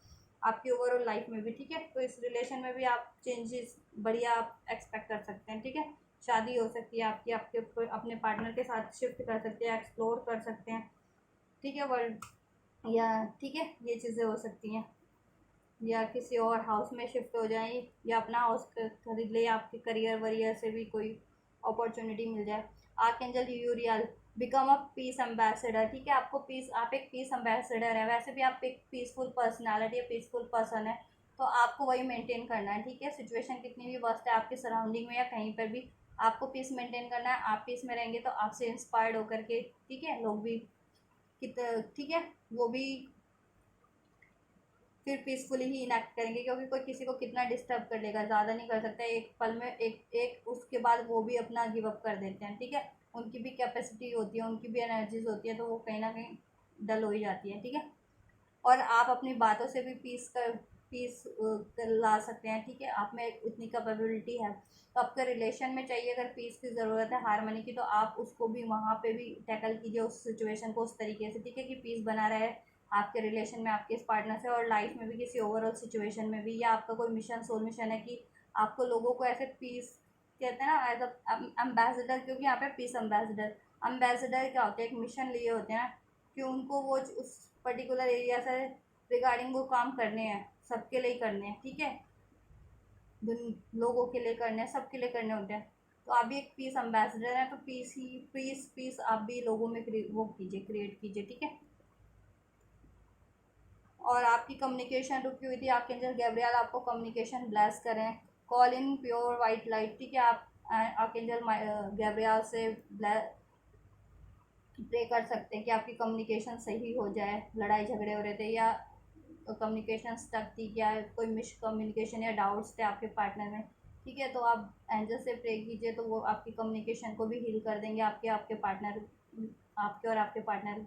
आपकी ओवरऑल लाइफ में भी, ठीक है। तो इस रिलेशन में भी आप चेंजेस बढ़िया आप एक्सपेक्ट कर सकते हैं, ठीक है। शादी हो सकती है आपकी, आपके अपने पार्टनर के साथ शिफ्ट कर सकते हैं, एक्सप्लोर कर सकते हैं, ठीक है, वर्ल्ड, या ठीक है, ये चीज़ें हो सकती हैं। या किसी और हाउस में शिफ्ट हो जाए, या अपना हाउस खरीद ले, या आपके करियर वरियर से भी कोई अपॉर्चुनिटी मिल जाए। Archangel यूरियल, become a piece ambassador, ठीक है, आपको पीस, आप एक पीस एम्बेसडर है, वैसे भी आप एक पीसफुल पर्सनालिटी है, पीसफुल पर्सन है, तो आपको वही मेंटेन करना है, ठीक है। सिचुएशन कितनी भी वर्स्ट है आपकी सराउंडिंग में या कहीं पर भी, आपको पीस मेंटेन करना है। आप पीस में रहेंगे तो आपसे इंस्पायर्ड होकर के, ठीक है, लोग भी ठीक है, वो भी फिर पीसफुली ही इनैक्ट करेंगे, क्योंकि कोई किसी को कितना डिस्टर्ब कर लेगा, ज़्यादा नहीं कर सकता, एक पल में एक एक उसके बाद वो भी अपना गिव अप कर देते हैं, ठीक है। उनकी भी कैपेसिटी होती है, उनकी भी एनर्जीज होती है, तो वो कहीं ना कहीं डल हो ही जाती है, ठीक है। और आप अपनी बातों से भी पीस ला सकते हैं, ठीक है, आप में उतनी कैपेबिलिटी है। तो आपके रिलेशन में चाहिए अगर पीस की ज़रूरत है, हारमोनी की, तो आप उसको भी वहाँ पे भी टैकल कीजिए उस सिचुएशन को उस तरीके से, ठीक है, कि पीस बना रहे आपके रिलेशन में आपके इस पार्टनर से, और लाइफ में भी किसी ओवरऑल सिचुएशन में भी। या आपका कोई मिशन, सोल मिशन है कि आपको लोगों को ऐसे पीस कहते हैं ना, एज अम्बेसडर, क्योंकि यहाँ पे पीस अम्बेसडर क्या होते हैं, एक मिशन लिए होते हैं कि उनको वो उस पर्टिकुलर एरिया से रिगार्डिंग वो काम करने हैं, सबके लिए करने हैं, ठीक है, लोगों के लिए करने हैं, सबके लिए करने होते हैं। तो आप भी एक पीस अम्बेसडर हैं, तो पीस आप भी लोगों में वो कीजिए, क्रिएट कीजिए, ठीक है। और आपकी कम्युनिकेशन रुकी हुई थी, आर्कएंजल गैब्रियल आपको कम्युनिकेशन ब्लेस करें। Call in pure white light, ठीक है, आप आर्कएंजल गैब्रियल से प्रे कर सकते हैं कि आपकी कम्युनिकेशन सही हो जाए। लड़ाई झगड़े हो रहे थे, या कम्युनिकेशन स्टक थी, क्या कोई मिस कम्युनिकेशन या डाउट्स थे आपके पार्टनर में, ठीक है, तो आप एंजल से प्रे कीजिए, तो वो आपकी कम्युनिकेशन को भी हील कर देंगे, आपके आपके पार्टनर, आपके और आपके पार्टनर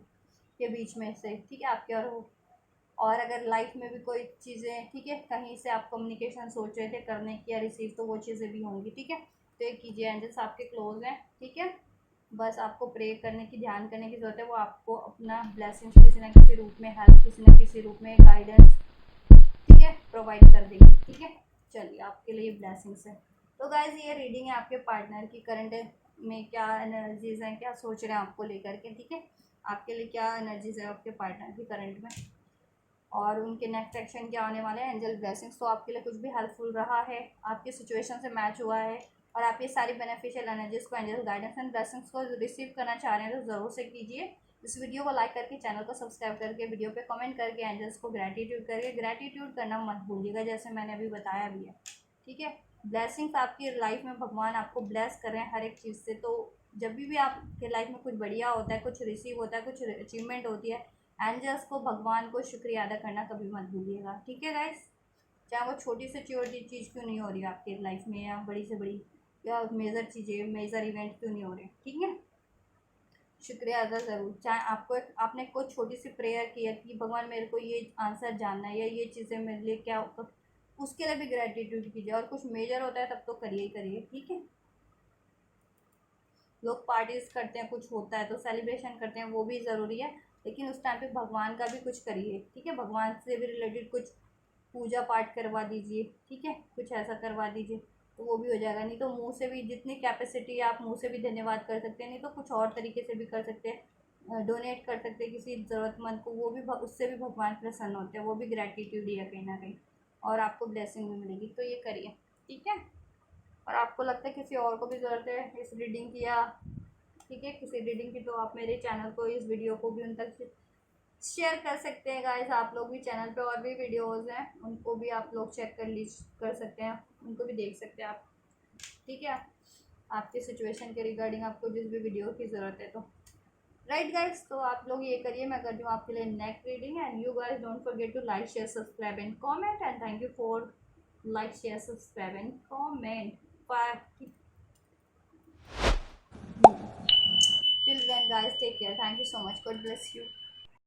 के बीच में से, ठीक है, आपके और अगर लाइफ में भी कोई चीज़ें, ठीक है, कहीं से आप कम्युनिकेशन सोच रहे थे करने की या रिसीव, तो वो चीज़ें भी होंगी, ठीक है। तो ये कीजिए, एंजल्स आपके क्लोज हैं, ठीक है। बस आपको प्रे करने की, ध्यान करने की ज़रूरत है। वो आपको अपना ब्लेसिंग्स किसी न किसी रूप में, हेल्प किसी न किसी रूप में, गाइडेंस, ठीक है, प्रोवाइड कर देगी। ठीक है, चलिए आपके लिए ब्लेसिंग्स है। तो गाइज ये रीडिंग है आपके पार्टनर की करंट में क्या एनर्जीज हैं, क्या सोच रहे हैं आपको लेकर के। ठीक है, आपके लिए क्या एनर्जीज है आपके पार्टनर की करंट में, और उनके नेक्स्ट एक्शन क्या होने वाले हैं। एंजल ब्लेसिंग्स तो आपके लिए कुछ भी हेल्पफुल रहा है, आपकी सिचुएशन से मैच हुआ है, और आप ये सारी बेनिफिशियल एनर्जीज को, एंजल गाइडेंस एंड ब्लेसिंग्स को रिसीव करना चाह रहे हैं तो ज़रूर से कीजिए। इस वीडियो को लाइक करके, चैनल को सब्सक्राइब करके, वीडियो पे कमेंट करके, एंजल्स को ग्रैटिट्यूड करके, ग्रैटिट्यूड करना मत भूलिएगा, जैसे मैंने अभी बताया भी है। ठीक है, ब्लेसिंग्स आपकी लाइफ में भगवान आपको ब्लेस कर रहे हैं हर एक चीज़ से। तो जब भी आपके लाइफ में कुछ बढ़िया होता है, कुछ रिसीव होता है, कुछ अचीवमेंट होती है, एंजल्स को, भगवान को शुक्रिया अदा करना कभी मत भूलिएगा। ठीक है गाइस, चाहे वो छोटी से छोटी चीज़ क्यों नहीं हो रही है आपकी लाइफ में, या बड़ी से बड़ी, या मेजर चीज़ें, मेजर इवेंट क्यों नहीं हो रहे, ठीक है, शुक्रिया अदा ज़रूर। चाहे आपने कोई छोटी सी प्रेयर की है कि भगवान मेरे को ये आंसर जानना है, या ये चीज़ें मेरे लिए क्या, उसके लिए भी ग्रेटिट्यूड कीजिए। और कुछ मेजर होता है तब तो करिए ही करिए। ठीक है, लोग पार्टीज करते हैं, कुछ होता है तो सेलिब्रेशन करते हैं, वो भी ज़रूरी है, लेकिन उस टाइम पे भगवान का भी कुछ करिए। ठीक है, भगवान से भी रिलेटेड कुछ पूजा पाठ करवा दीजिए। ठीक है, कुछ ऐसा करवा दीजिए तो वो भी हो जाएगा। नहीं तो मुंह से भी, जितनी कैपेसिटी है आप मुंह से भी धन्यवाद कर सकते हैं, नहीं तो कुछ और तरीके से भी कर सकते हैं, डोनेट कर सकते हैं किसी ज़रूरतमंद को, वो भी उससे भी भगवान प्रसन्न होते हैं, वो भी ग्रेटिट्यूड ही है कहीं ना कहीं, और आपको ब्लेसिंग भी मिलेगी। तो ये करिए। ठीक है, और आपको लगता है किसी और को भी ज़रूरत है इस रीडिंग की, या ठीक है किसी रीडिंग की, तो आप मेरे चैनल को, इस वीडियो को भी उन तक शेयर कर सकते हैं गाइस। आप लोग भी चैनल पे और भी वीडियोस हैं, उनको भी आप लोग चेक कर सकते हैं, उनको भी देख सकते हैं आप। ठीक है, आपकी सिचुएशन के रिगार्डिंग आपको जिस भी वीडियो की ज़रूरत है तो राइट गाइस, तो आप लोग ये करिए। मैं करती हूँ आपके लिए next reading, and you guys don't forget to like, share, subscribe and comment, and thank you for like, share, subscribe and comment. Till then guys, take care. Thank you so much. God bless you.